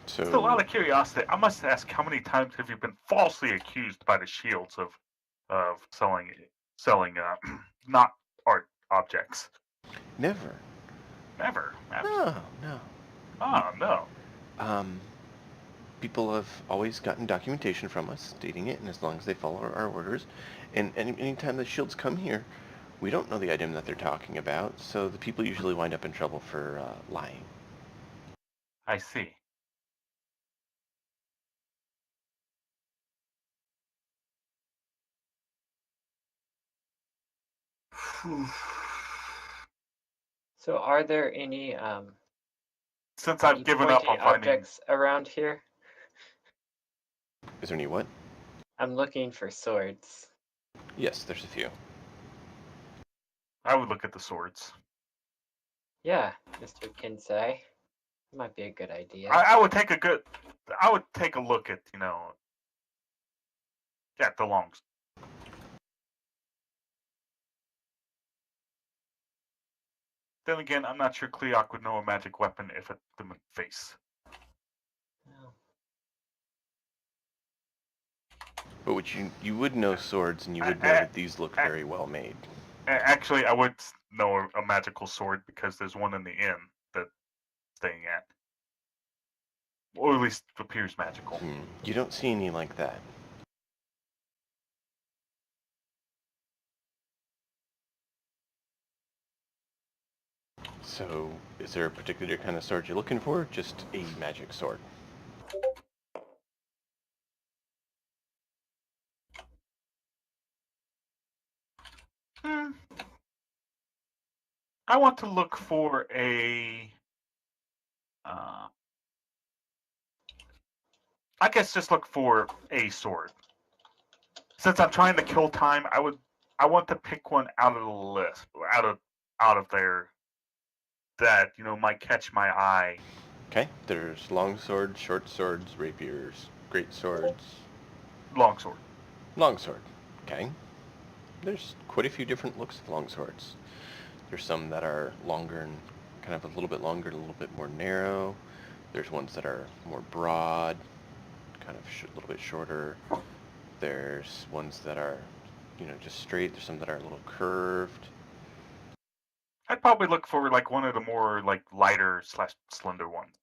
So out of curiosity, I must ask, how many times have you been falsely accused by the Shields of selling not art objects? Never. Never. No. Oh, no. People have always gotten documentation from us stating it, and as long as they follow our orders, and anytime the Shields come here, we don't know the item that they're talking about, so the people usually wind up in trouble for lying. I see. So are there any Since I've given up pointy on finding... objects around here? Is there any what? I'm looking for swords. Yes, there's a few. I would look at the swords. Yeah, Mr. Kinsey. Might be a good idea. I would take a look at, the longs. Then again, I'm not sure Cleoc would know a magic weapon if it them in the face. No. But which you would know swords, and you would know that these look very well made. Actually, I would know a magical sword because there's one in the inn that I'm staying at. Or at least appears magical. You don't see any like that. So, is there a particular kind of sword you're looking for? Just a magic sword? I want to look for a... I guess just look for a sword. Since I'm trying to kill time, I want to pick one out of the list, out of there that might catch my eye. Okay, there's long swords, short swords, rapiers, great swords. Longsword. Longsword. Okay. There's quite a few different looks of longswords. There's some that are longer and kind of a little bit longer, a little bit more narrow. There's ones that are more broad, kind of a little bit shorter. There's ones that are, just straight. There's some that are a little curved. I'd probably look for one of the more lighter / slender ones.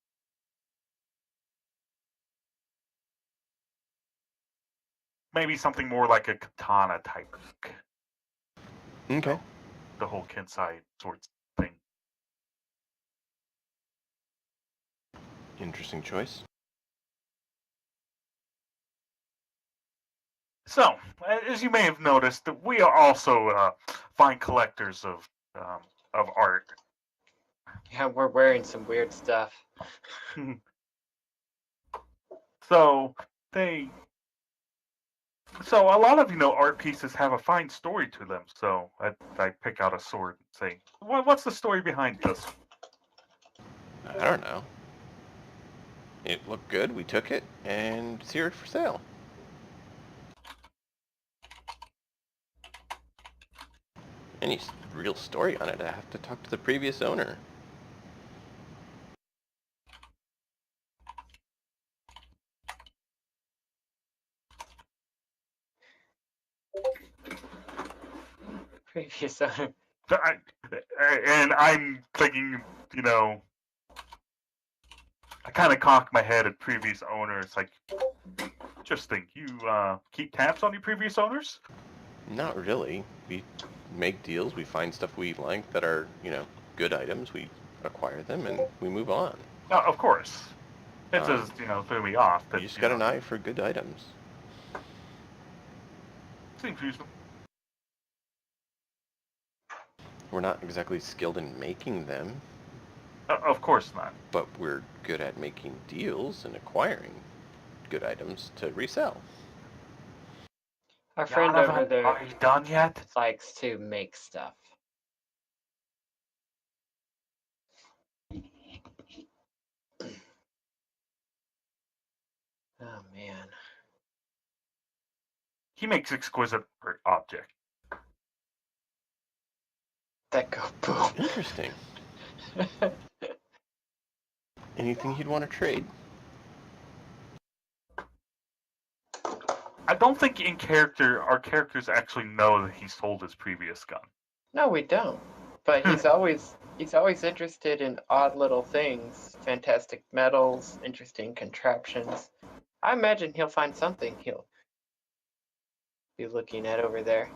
Maybe something more like a katana type. Okay. The whole Kensai swords thing. Interesting choice. So, as you may have noticed, we are also fine collectors of art. Yeah, we're wearing some weird stuff. So a lot of art pieces have a fine story to them. So I pick out a sword and say, "What's the story behind this?" I don't know. It looked good. We took it, and it's here for sale. Any real story on it, I have to talk to the previous owner. Previous owner. And I'm thinking, I kind of cock my head at previous owners. Interesting. You keep tabs on your previous owners? Not really. We make deals. We find stuff we like that are, good items. We acquire them and we move on. Of course. It just, threw me off. You That, just got an eye for good items. seems reasonable. We're not exactly skilled in making them, Of course not. but we're good at making deals and acquiring good items to resell. Our friend over there Are you done yet? likes to make stuff. Oh man. He makes exquisite objects. That go boom. Interesting. Anything you'd want to trade? I don't think in character our characters actually know that he sold his previous gun. No, we don't. But he's always interested in odd little things, fantastic metals, interesting contraptions. I imagine he'll find something he'll be looking at over there.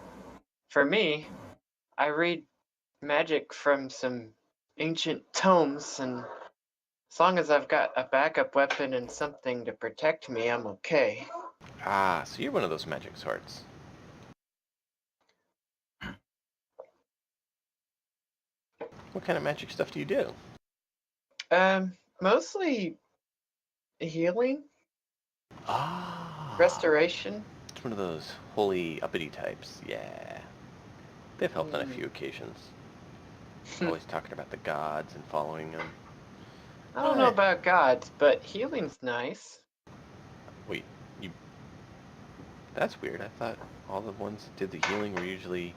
For me, I read magic from some ancient tomes, and as long as I've got a backup weapon and something to protect me, I'm okay. Ah, so you're one of those magic swords. What kind of magic stuff do you do? Mostly healing, Ah, restoration. it's one of those holy uppity types. Yeah. They've helped on a few occasions. Always talking about the gods and following them. I don't know about gods, but healing's nice. Wait, you... That's weird. I thought all the ones that did the healing were usually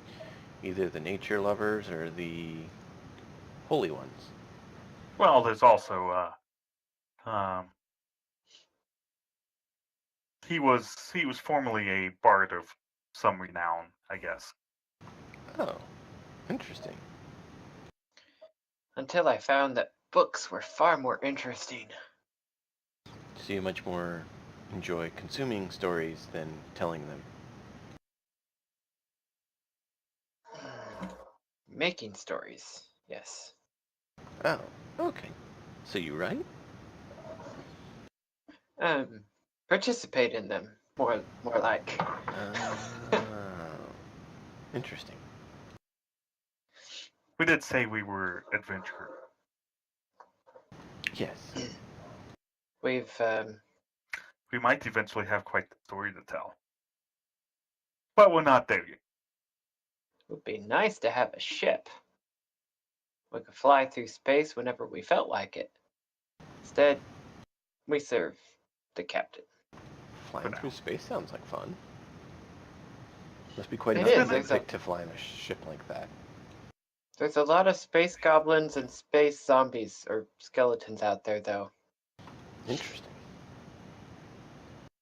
either the nature lovers or the holy ones. Well, there's also he was formerly a bard of some renown, I guess. Oh, interesting. Until I found that books were far more interesting. So you much more enjoy consuming stories than telling them. Making stories, yes. Oh, okay. So you write? Participate in them, more like. Oh, interesting. We did say we were adventurers. Yes. We've We might eventually have quite the story to tell. But we're not there yet. It would be nice to have a ship. We could fly through space whenever we felt like it. Instead, we serve the captain. Flying through space sounds like fun. Must be quite It an is, ugly there's pick to fly in a ship like that. There's a lot of space goblins and space zombies or skeletons out there, though. Interesting.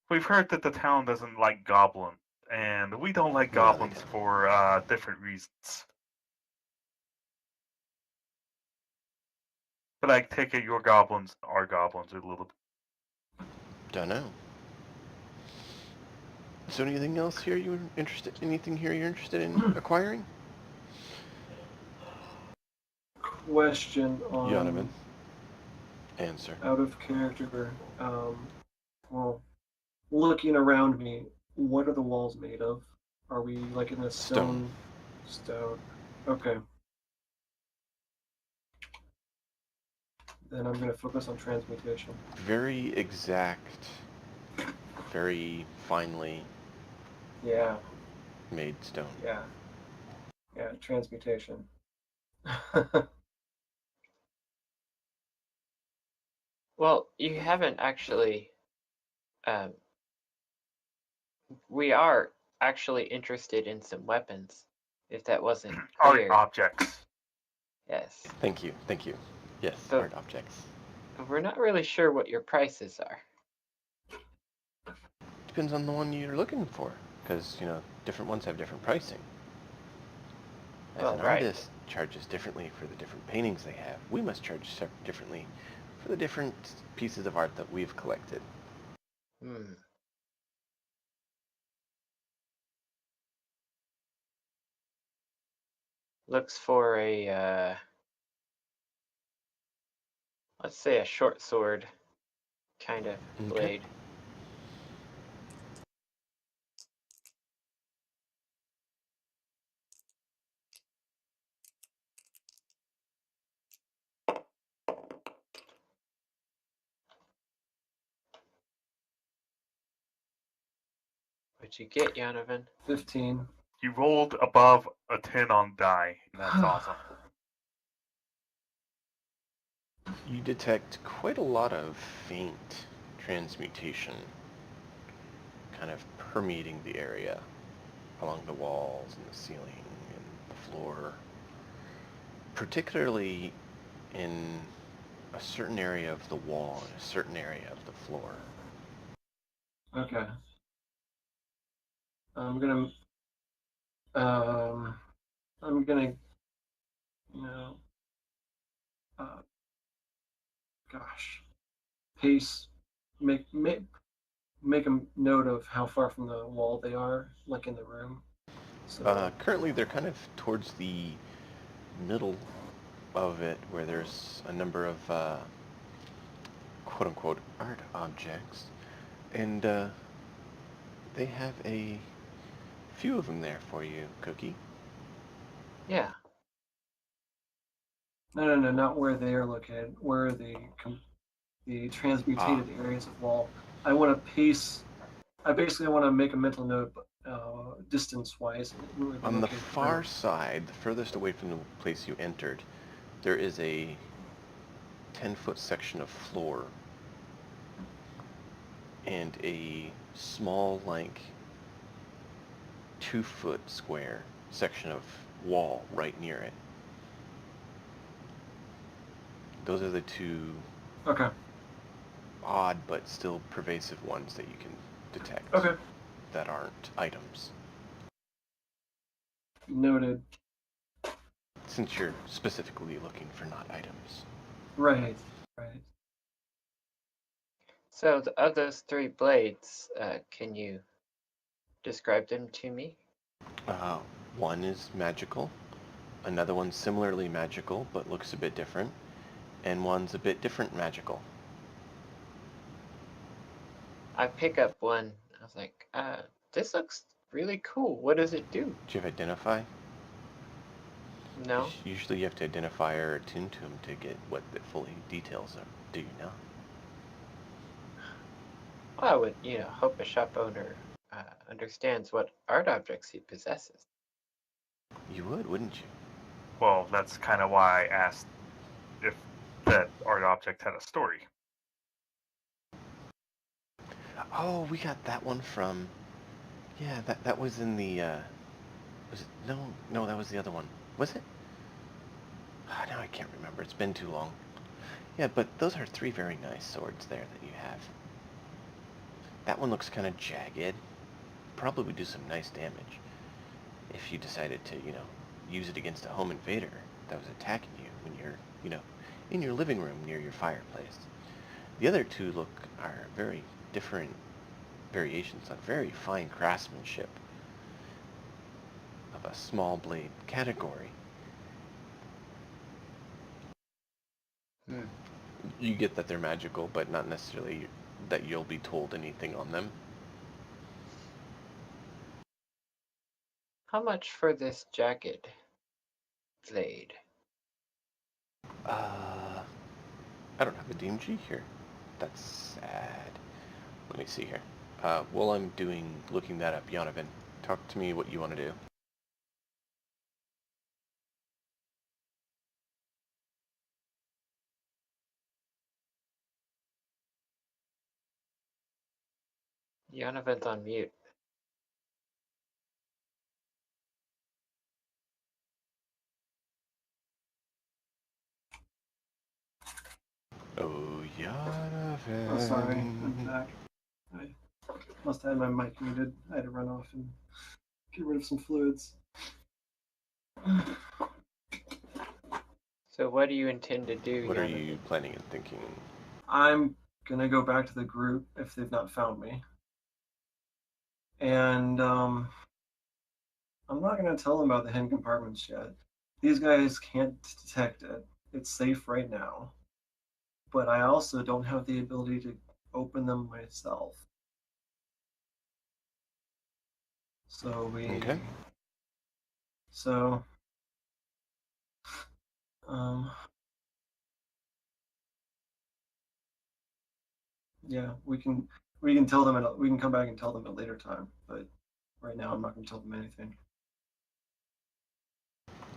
We've heard that the town doesn't like goblins, and we don't like No, they goblins don't. for different reasons. But I take it your goblins, our goblins, are a little. Don't know. So anything else here you're interested? Anything here you're interested in acquiring? Question Yonovan. on Answer. out of character. Well, looking around me, what are the walls made of? Are we like in a Stone. Stone. Okay. Then I'm gonna focus on transmutation. Very exact, very finely Yeah. made stone. Yeah. Yeah. Transmutation. Well, you haven't actually. We are actually interested in some weapons, if that wasn't Art clear. objects. Yes. Thank you. Yes, So- art objects. But we're not really sure what your prices are. Depends on the one you're looking for, because, different ones have different pricing. As Well, an right. artist charges differently for the different paintings they have, we must charge differently for the different pieces of art that we've collected. Looks for a, let's say a short sword kind of Okay. blade. What'd you get, Yanovan? 15. You rolled above a 10 on die, and that's awesome. You detect quite a lot of faint transmutation kind of permeating the area along the walls and the ceiling and the floor, particularly in a certain area of the wall and a certain area of the floor. Okay. I'm gonna, um, I'm gonna, you know, uh, gosh, pace, make a note of how far from the wall they are, like in the room. So, Currently, they're kind of towards the middle of it, where there's a number of quote-unquote art objects, and they have a few of them there for you, Cookie. Yeah. no, not where they are located. Where the transmutated areas of wall. I want to pace. I basically want to make a mental note, distance-wise, where they're On the located. far side, the furthest away from the place you entered, there is a 10-foot section of floor and a small, like, 2-foot square section of wall right near it. Those are the two Okay. odd but still pervasive ones that you can detect Okay. that aren't items. Noted. Since you're specifically looking for not items. Right. So of those 3 blades, can you describe them to me? One is magical, another one's similarly magical but looks a bit different, and one's a bit different magical. I pick up one. I was like, this looks really cool. What does it do? Do you have identify? No. 'Cause usually you have to identify or attune to them to get what the fully details are. Do you know? Well, I would, hope a shop owner understands what art objects he possesses. You would, wouldn't you? Well, that's kind of why I asked if that art object had a story. Oh, we got that one from... Yeah, that was in the... Was it... No, that was the other one. Was it? Now I can't remember. It's been too long. Yeah, but those are 3 very nice swords there that you have. That one looks kind of jagged. Probably would do some nice damage if you decided to, use it against a home invader that was attacking you when you're, in your living room near your fireplace. The other 2 are very different variations on very fine craftsmanship of a small blade category. You get that they're magical, but not necessarily that you'll be told anything on them. How much for this jagged blade? I don't have a DMG here. That's sad. Let me see here. While I'm looking that up, Yonovan, talk to me what you want to do. Yonovan's on mute. Oh, Yonovan. Oh, sorry. I'm back. I must have had my mic muted. I had to run off and get rid of some fluids. So what do you intend to do, What are Yonovan? you planning and thinking? I'm gonna go back to the group if they've not found me. And I'm not gonna tell them about the hidden compartments yet. These guys can't detect it. It's safe right now. But I also don't have the ability to open them myself. So Okay. So, um, yeah, we can tell them we can come back and tell them at a later time. But right now, I'm not going to tell them anything.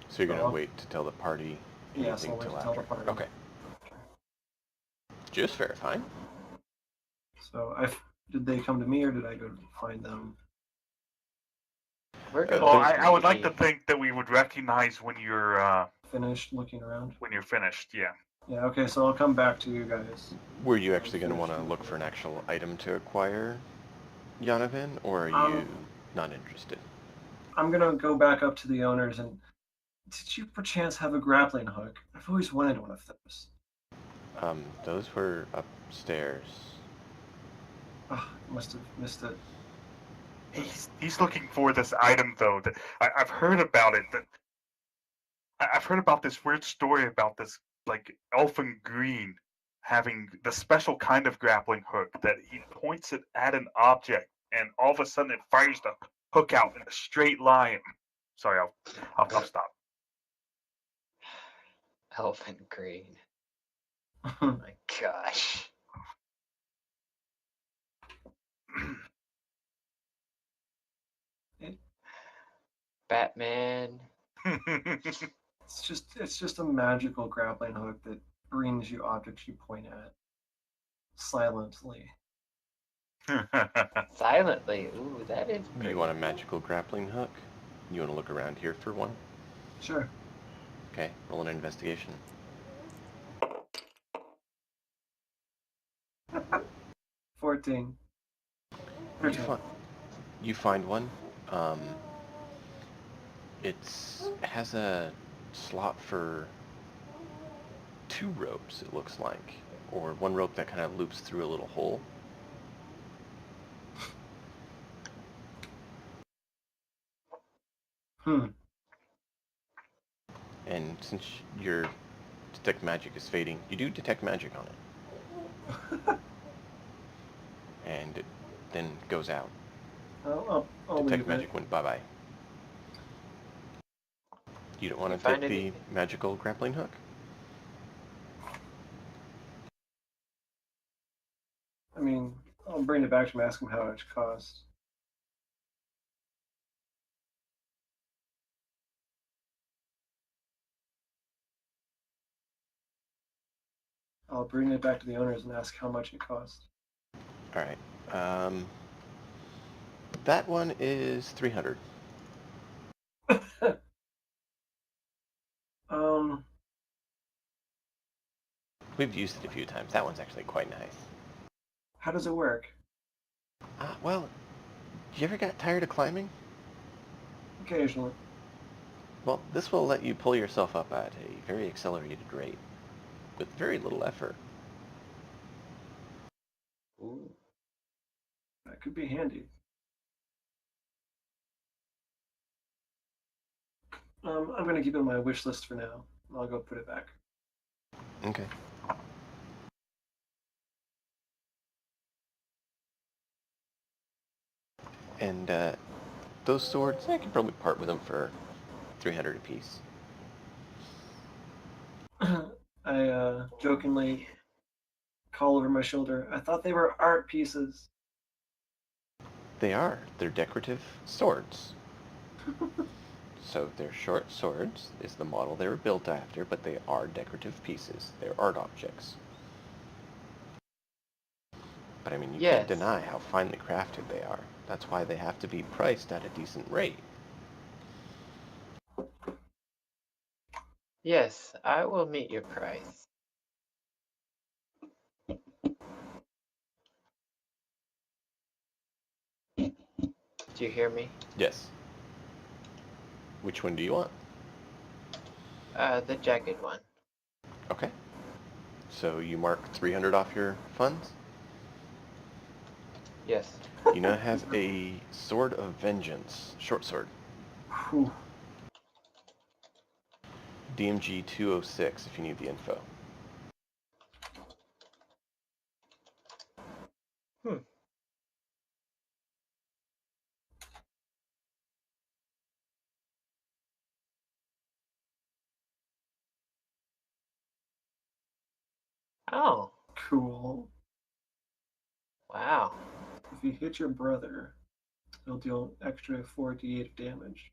So you're So going to wait to tell the party yes, anything I'll wait till to tell the after. party. Okay. Just verifying. So did they come to me or did I go to find them? We're Uh, gonna Well, go there's- to I would like to me. think that we would recognize when you're Finished looking around. finished. Yeah. Yeah. Okay. So I'll come back to you guys. Were you actually going to Finished want to look looking for an around. actual item to acquire, Yanovan, or are you not interested? I'm gonna go back up to the owners and. Did you perchance have a grappling hook? I've always wanted one of those. Those were upstairs. Oh, must have missed it. He's looking for this item though. That I've heard about it. That I've heard about this weird story about this like elfin green having the special kind of grappling hook that he points it at an object and all of a sudden it fires the hook out in a straight line. Sorry, I'll stop. Elfin green. Oh my gosh. Batman. It's just a magical grappling hook that brings you objects you point at silently. Silently. Ooh, that is pretty. You want a magical grappling hook? You want to look around here for one? Sure. Okay, roll an investigation. 14. You find one. Um, it has a slot for 2 ropes, it looks like. Or one rope that kind of loops through a little hole. Hmm. And since your detect magic is fading, you do detect magic on it. And it then goes out. I'll Detect leave magic it. went bye-bye. You don't want You to take find the anything? magical grappling hook? I mean, I'll bring it back to him and ask him how much it costs. I'll bring it back to the owners and ask how much it costs. All right. That one is 300. um, We've used it a few times. That one's actually quite nice. how does it work? Well, you ever got tired of climbing? Occasionally. Well, this will let you pull yourself up at a very accelerated rate with very little effort. Ooh. That could be handy. I'm gonna keep it on my wish list for now. I'll go put it back. Okay. And those swords, I could probably part with them for 300 apiece. I jokingly call over my shoulder. I thought they were art pieces. They are. They're decorative swords. So they're short swords is the model they were built after, but they are decorative pieces. They're art objects. But I mean, you can't Yes. deny how finely crafted they are. That's why they have to be priced at a decent rate. Yes, I will meet your price. Do you hear me? Yes. Which one do you want? The jagged one. Okay. So you mark 300 off your funds? Yes. You now have a Sword of Vengeance, short sword. Whew. DMG 206 if you need the info. Hmm. Oh, Cool. wow. If you hit your brother, he'll deal extra 4d8 of damage.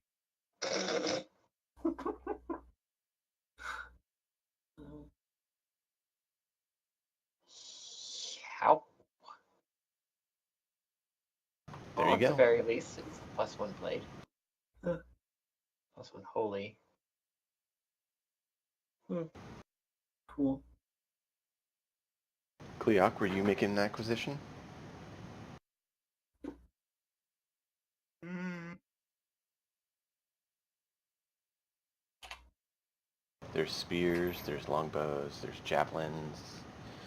How? There Well, you at the go. very least, it's +1 blade. Huh. +1 holy. Hmm. Cool. Cleoc, were you making an acquisition? Mm, There's spears, there's longbows, there's javelins,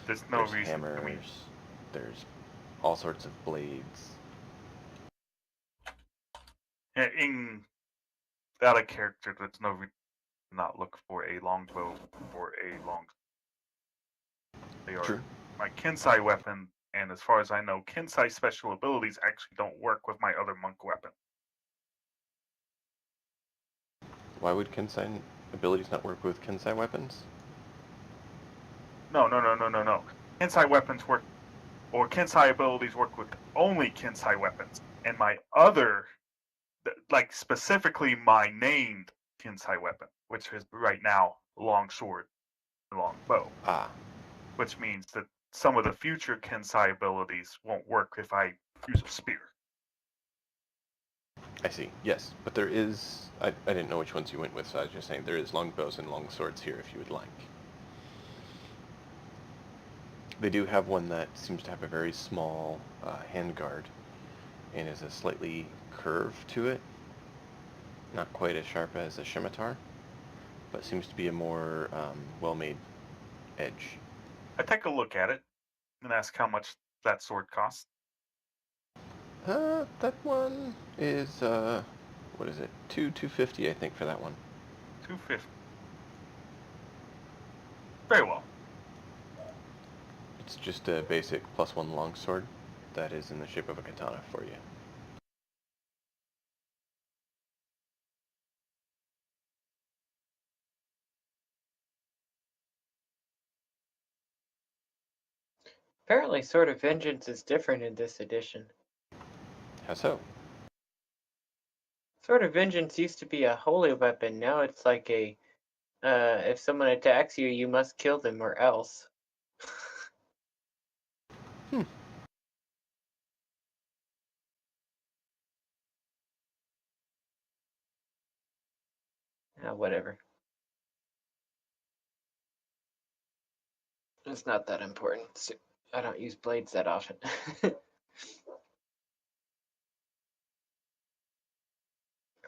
there's no there's reason. I mean, hammers, there's all sorts of blades. in that a character, there's no reason to not look for a longbow or a long. They are True. my Kensai weapon, and as far as I know, Kensai special abilities actually don't work with my other monk weapon. Why would Kensai abilities not work with Kensai weapons? No. Kensai weapons work, or Kensai abilities work with only Kensai weapons, and my other, like specifically my named Kensai weapon, which is right now long sword and long bow, Ah, which means that some of the future Kensai abilities won't work if I use a spear. I see. Yes, but there is... I didn't know which ones you went with, so I was just saying there is longbows and long swords here if you would like. They do have one that seems to have a very small handguard and is a slightly curve to it. Not quite as sharp as a scimitar, but seems to be a more well-made edge. I take a look at it and ask how much that sword costs. That one is, what is it? 250, I think, for that one. 250. Very well. It's just a basic +1 longsword that is in the shape of a katana for you. Apparently, Sword of Vengeance is different in this edition. How so? Sword of Vengeance used to be a holy weapon. Now it's like a, if someone attacks you, you must kill them or else. Hmm. Whatever. It's not that important. I don't use blades that often.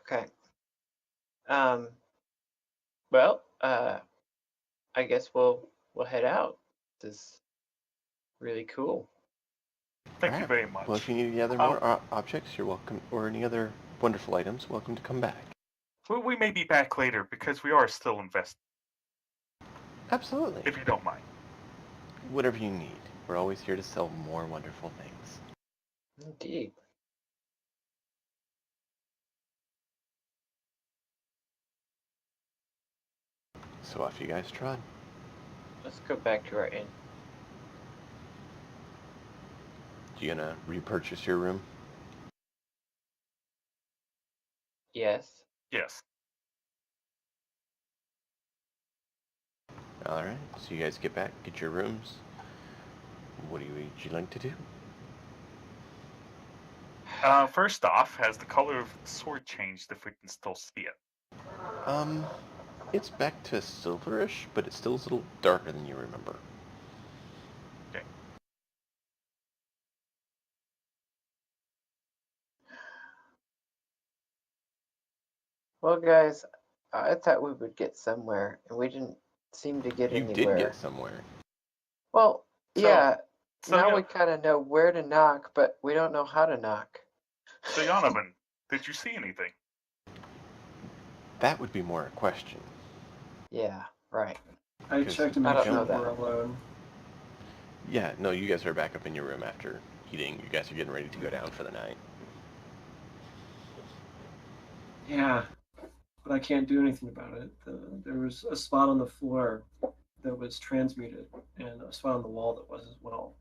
Okay. Um. Well, I guess we'll head out. This is really cool. Thank you Alright. very much. Well, if you need any other more objects, you're welcome, or any other wonderful items, welcome to come back. We may be back later because we are still invested, Absolutely. if you don't mind. Whatever you need. We're always here to sell more wonderful things. Indeed. So off you guys trot. Let's go back to our inn. You gonna repurchase your room? Yes. Yes. Alright, so you guys get back, get your rooms. What would you like to do? First off, has the color of the sword changed if we can still see it? It's back to silverish, but it still is a little darker than you remember. Okay. Well, guys, I thought we would get somewhere, and we didn't seem to get You anywhere. did get somewhere. Well, So- yeah. So, Now yeah, we kind of know where to knock, but we don't know how to knock. so Yonovan, did you see anything? That would be more a question. Yeah, right. I 'Cause checked to I make don't know sure that. we're alone. Yeah, no, you guys are back up in your room after eating. You guys are getting ready to go down for the night. Yeah, but I can't do anything about it. There was a spot on the floor that was transmuted, and a spot on the wall that was as well.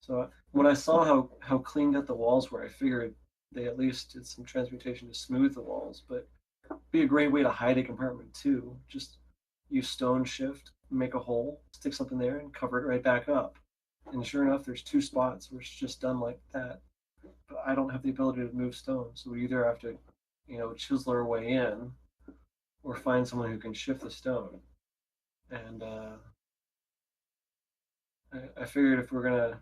So when I saw how cleaned up the walls were, I figured they at least did some transmutation to smooth the walls. But it'd be a great way to hide a compartment too. Just use stone shift, make a hole, stick something there, and cover it right back up. And sure enough, there's two spots where it's just done like that. But I don't have the ability to move stone, so we either have to, chisel our way in, or find someone who can shift the stone. And I figured if we're gonna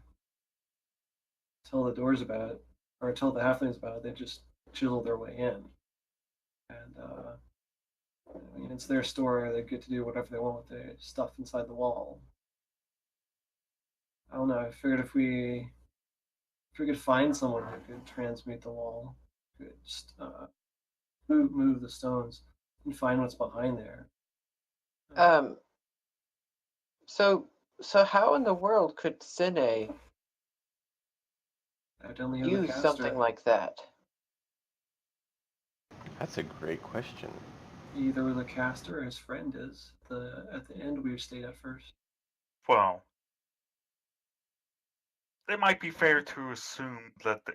tell the doors about it, or tell the halflings about it, they just chisel their way in. And I mean, it's their store; they get to do whatever they want with the stuff inside the wall. I don't know. I figured if we could find someone who could transmute the wall, could just move the stones and find what's behind there. Um. So how in the world could Sine Evidently, as a use something caster, like that? That's a great question. either with a caster or his friend is. At the end we stayed at first. Well, it might be fair to assume that the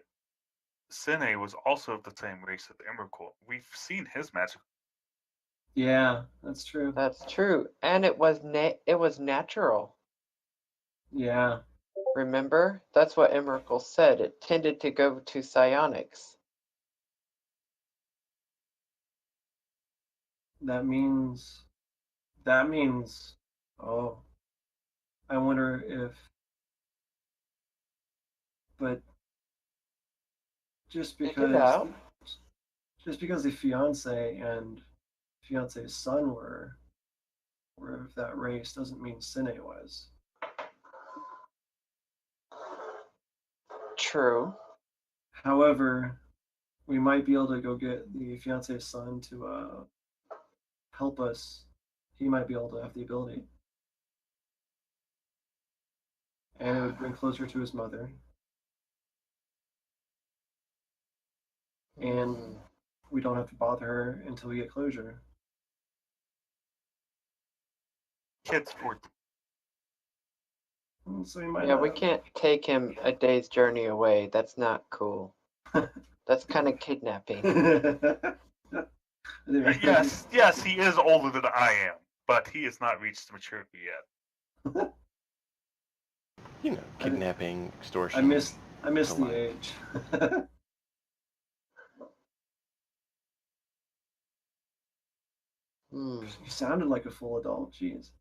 Sine was also of the same race as Emrakul. We've seen his magic. Yeah, that's true. That's true, and it was natural. Yeah, Remember, that's what Emrakul said. It tended to go to psionics. that means that means. Oh, I wonder if, but just Figure it because out. the fiance and fiance's son were of that race doesn't mean Sine was. True. However, we might be able to go get the fiance's son to help us. He might be able to have the ability, and it would bring closer to his mother. And Mm. we don't have to bother her until we get closure. Kids for So we might Yeah, we not. can't take him a day's journey away. That's not cool. That's kind of kidnapping. yes, he is older than I am, but he has not reached maturity yet. You know, kidnapping, extortion. I missed the the line. age. Hmm. You sounded like a full adult. Jeez.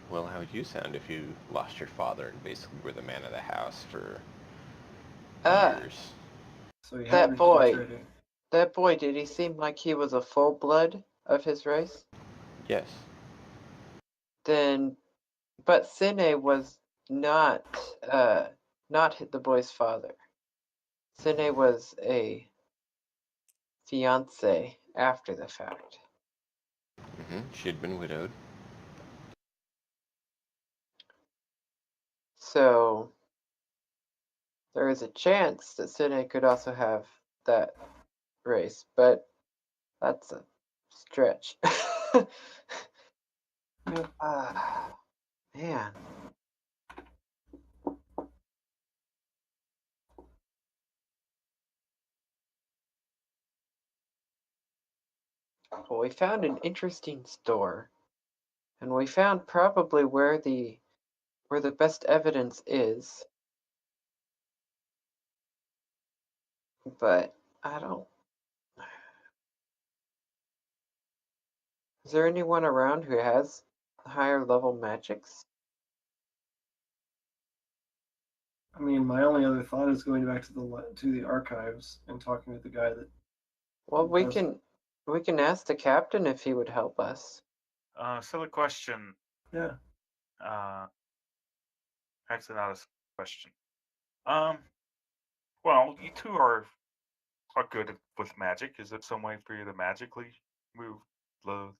Well, how would you sound if you lost your father and basically were the man of the house for years? So you have That reached boy. maturity. That boy, did he seem like he was a full blood of his race? Yes. Then, but Sine was not the boy's father. Sine was a fiance after the fact. She had been widowed. So there is a chance that Sine could also have that race, but that's a stretch. Yeah. Ah, man. Well, we found an interesting store, and we found probably where the best evidence is. But I don't. Is there anyone around who has higher level magics? I mean, my only other thought is going back to the archives and talking with the guy that Well, we does. can ask the captain if he would help us. Silly question. Yeah. Actually, not a question. Um, well, you two are good with magic. Is there some way for you to magically move the?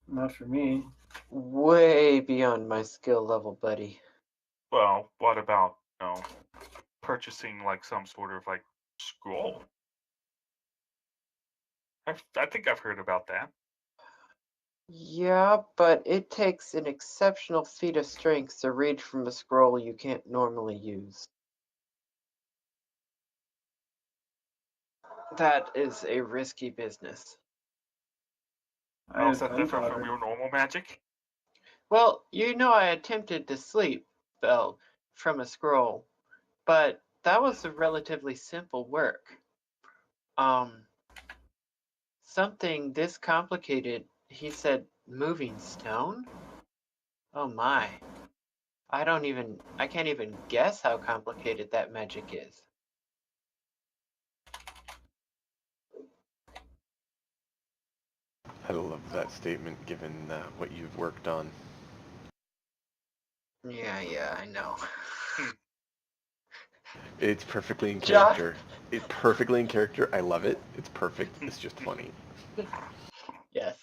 Not for me. Way beyond my skill level, buddy. Well, what about, purchasing like some sort of like scroll? I think I've heard about that. Yeah, but it takes an exceptional feat of strength to read from a scroll you can't normally use. That is a risky business. I Oh, is have that different from gunpowder. your normal magic? Well, I attempted to sleep spell from a scroll, but that was a relatively simple work. Um, Something this complicated, he said, moving stone? Oh my. I can't even guess how complicated that magic is. I love that statement given what you've worked on. Yeah, I know. It's perfectly in Josh. character. It's perfectly in character. I love it. It's perfect. It's just funny. Yes.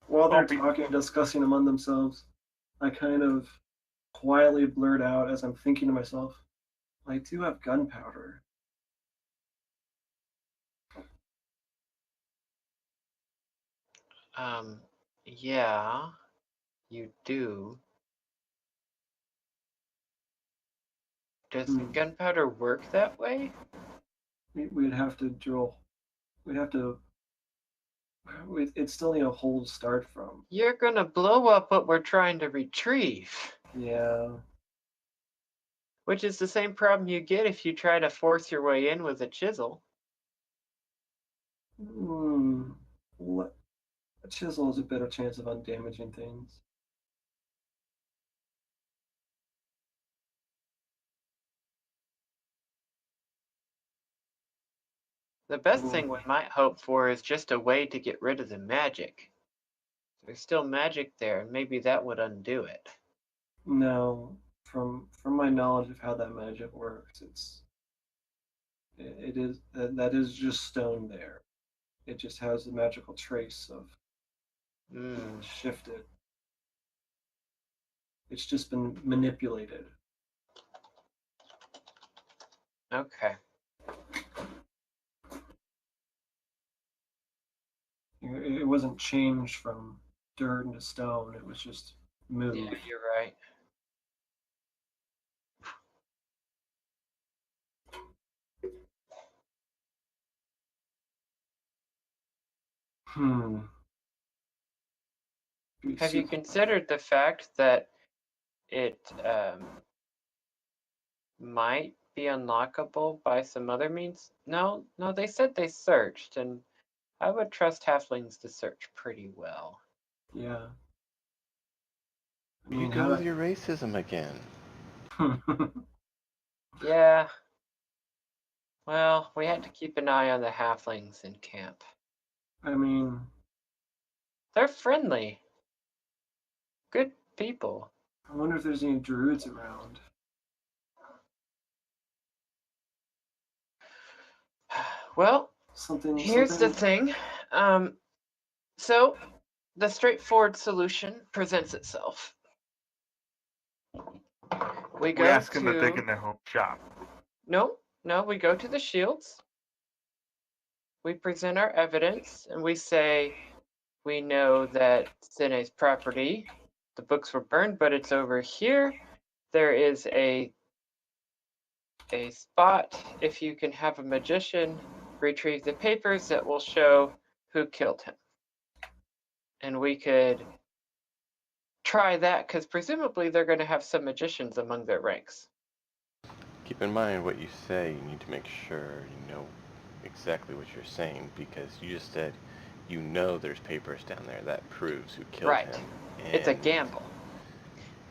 While they're Well, talking, discussing among themselves, I kind of quietly blurt out as I'm thinking to myself, I do have gunpowder. Um, yeah, you do. Does Hmm. gunpowder work that way? We'd have to drill. We'd have to. It's still a hole to start from. You're gonna blow up what we're trying to retrieve, Yeah. which is the same problem you get if you try to force your way in with a chisel. Hmm. A chisel has a better chance of undamaging things. The best Hmm. thing we might hope for is just a way to get rid of the magic. There's still magic there, and maybe that would undo it. No, from my knowledge of how that magic works, it is that is just stone there. It just has the magical trace of being Hmm, shifted. It's just been manipulated. okay. It wasn't changed from dirt into stone. It was just Yeah, moved. you're right. Hmm. Have you considered the fact that it might be unlockable by some other means? No, they said they searched, and I would trust halflings to search pretty well. Yeah. I You mean, go with how? your racism again. Yeah, well, we had to keep an eye on the halflings in camp. I mean, They're friendly, good people. I wonder if there's any druids around. Well, Something, here's the something. thing. Um, so the straightforward solution presents itself. We We go ask them to dig to in their home shop. no, we go to the shields. We present our evidence, and we say we know that Sine's property, the books were burned, but it's over here. There is a spot. If you can have a magician retrieve the papers, that will show who killed him, and we could try that because presumably they're going to have some magicians among their ranks. Keep in mind what you say. You need to make sure you know exactly what you're saying because you just said you know there's papers down there. That proves who killed Right. him. It's a And gamble,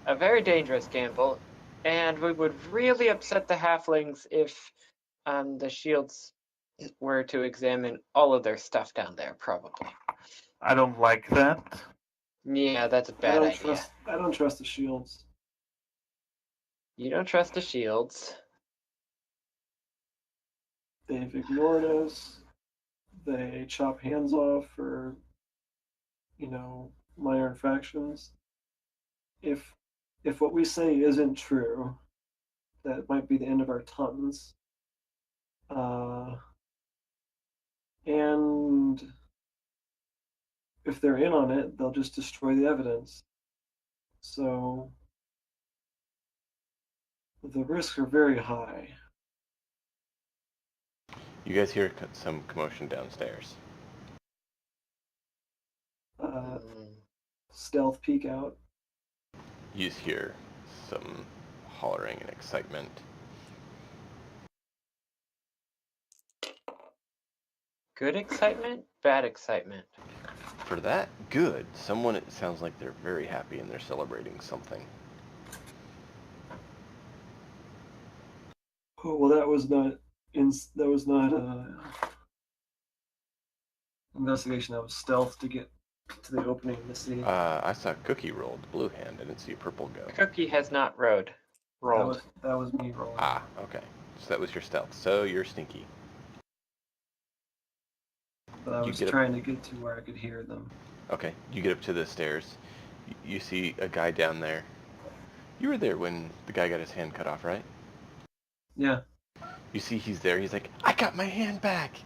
a very dangerous gamble, and we would really upset the halflings if the shields were to examine all of their stuff down there, probably. I don't like that. Yeah, that's a bad idea. I don't trust the shields. You don't trust the shields. They've ignored us. They chop hands off for minor infractions. If what we say isn't true, that might be the end of our tongues. And if they're in on it, they'll just destroy the evidence. So the risks are very high. You guys hear some commotion downstairs. Stealth peek out. You just hear some hollering and excitement. Good excitement? Bad excitement? For that, good. Someone, it sounds like they're very happy and they're celebrating something. Oh, well, that was not investigation. That was stealth to get to the opening to see. I saw Cookie roll the blue hand. I didn't see Purple go. Cookie has not rolled. That was me rolling. Ah, okay. So that was your stealth. So you're sneaky. But I was trying to get to where I could hear them. Okay, you get up to the stairs. You see a guy down there. You were there when the guy got his hand cut off, right? Yeah. You see he's there. He's like, I got my hand back.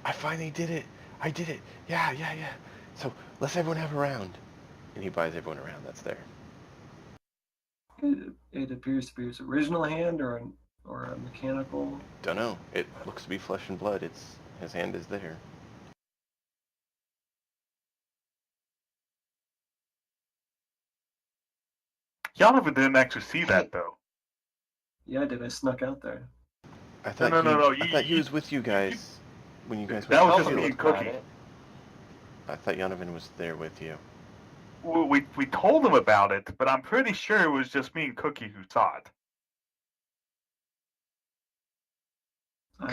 I finally did it. I did it. Yeah. So let's everyone have a round. And he buys everyone a round that's there. It appears to be his original hand or a mechanical. Don't know. It looks to be flesh and blood. His hand is there. Jonathan didn't actually see that though. Yeah, I did. I snuck out there. I thought no. I thought he was with you guys when you guys. That went was to just me Shield. and Cookie. I thought Jonathan was there with you. We told him about it, but I'm pretty sure it was just me and Cookie who saw it.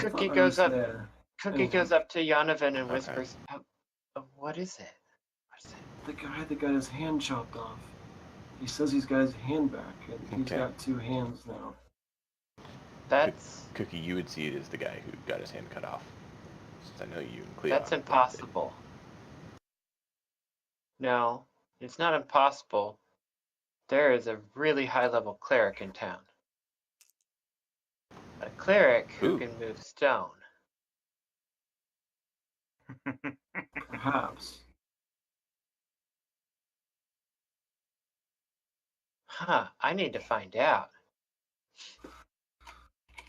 Cookie goes up. Cookie goes up to Jonathan and whispers, "What is it? What is it?" The guy that got his hand chopped off. He says he's got his hand back, and he's got 2 hands now. That's Cookie. You would see it as the guy who got his hand cut off. Since I know you and Cleo. That's impossible. No, it's not impossible. There is a really high-level cleric in town. A cleric who can move stone. Perhaps. I need to find out.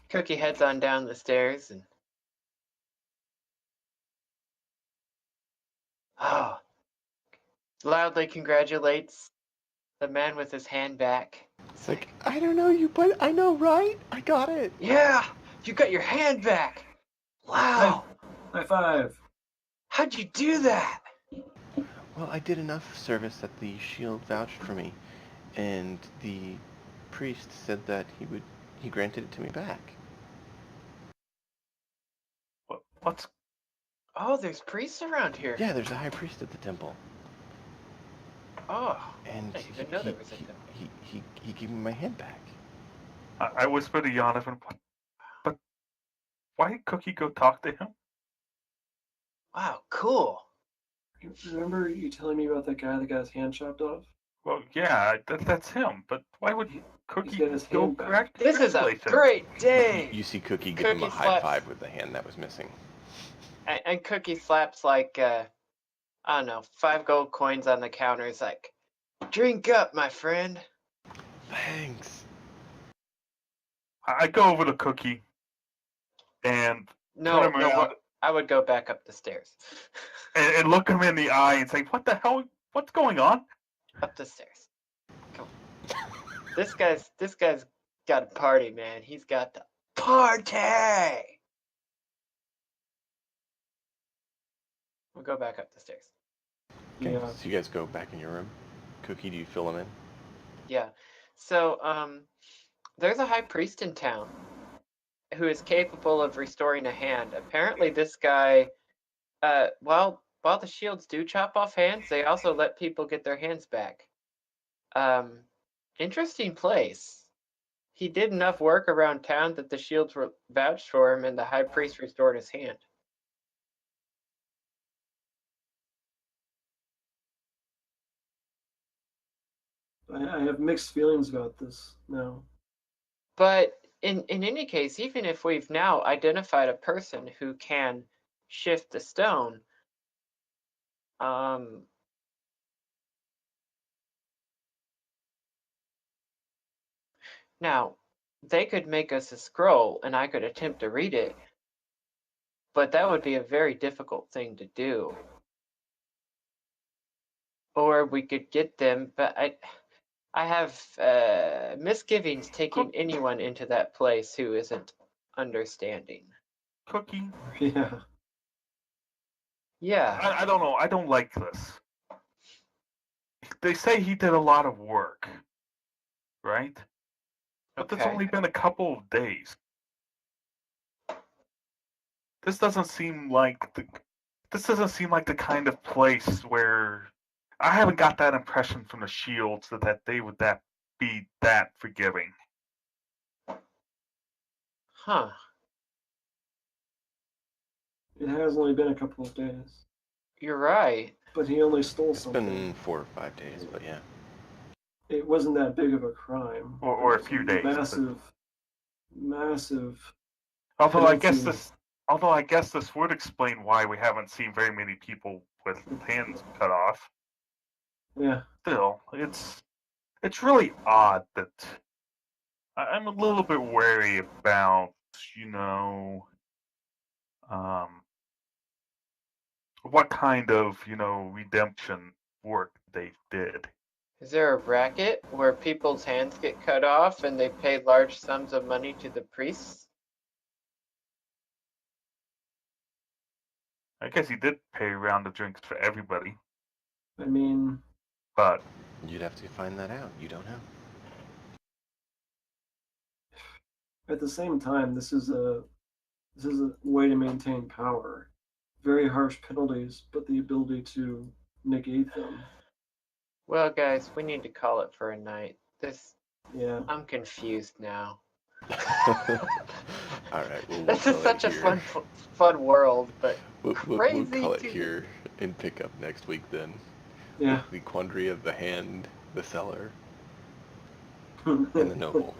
Cookie heads on down the stairs and... loudly congratulates the man with his hand back. It's like, I don't know you, but I know, right? I got it. Yeah, you got your hand back. Wow. High five. How'd you do that? Well, I did enough service that the shield vouched for me, and the priest said that he granted it to me back. What's? Oh, there's priests around here. Yeah, there's a high priest at the temple. Oh, and I didn't even know there was a temple. He gave me my hand back. I whispered to Jonathan, but why did Cookie go talk to him? Wow, cool. Remember you telling me about that guy that got his hand chopped off? Well, yeah, that's him. But why would Cookie go correct? This is a great day. You see Cookie give him a high five with the hand that was missing. And Cookie slaps like, I don't know, 5 gold coins on the counter. He's like, drink up, my friend. Thanks. I go over to Cookie and no, I would go back up the stairs. and look him in the eye and say, what the hell? What's going on? Up the stairs. Come on. This guy's got a party, man. He's got the party. We'll go back up the stairs. Okay, yeah. So you guys go back in your room. Cookie, do you fill him in? Yeah. So, there's a high priest in town who is capable of restoring a hand. Apparently this guy, while the shields do chop off hands, they also let people get their hands back. Interesting place. He did enough work around town that the shields were vouched for him and the high priest restored his hand. I have mixed feelings about this now. But in any case, even if we've now identified a person who can shift the stone, um, now they could make us a scroll and I could attempt to read it, but that would be a very difficult thing to do. Or we could get them, but I have misgivings taking anyone into that place who isn't understanding. Cookie. Yeah. Yeah. I don't know. I don't like this. They say he did a lot of work, right? But that's Okay. only been a couple of days. This doesn't seem like the kind of place where I haven't got that impression from the Shields that they would be that forgiving. Huh. It has only been a couple of days. You're right. But he only stole It's something. been 4 or 5 days, but yeah. It wasn't that big of a crime. Or a few days. Massive. Although I penalty. guess this would explain why we haven't seen very many people with hands cut off. Yeah. Still, it's really odd that I'm a little bit wary about, what kind of, redemption work they did. Is there a racket where people's hands get cut off and they pay large sums of money to the priests? I guess he did pay a round of drinks for everybody, I mean, but You'd have to find that out. You don't know. at the same time, this is a way to maintain power. Very harsh penalties, but the ability to negate them. Well, guys, we need to call it for a night. Yeah. I'm confused now. All right. Well, This is such a fun world, but we'll crazy call it too. here and pick up next week then. Yeah. With the quandary of the hand, the seller, and the noble.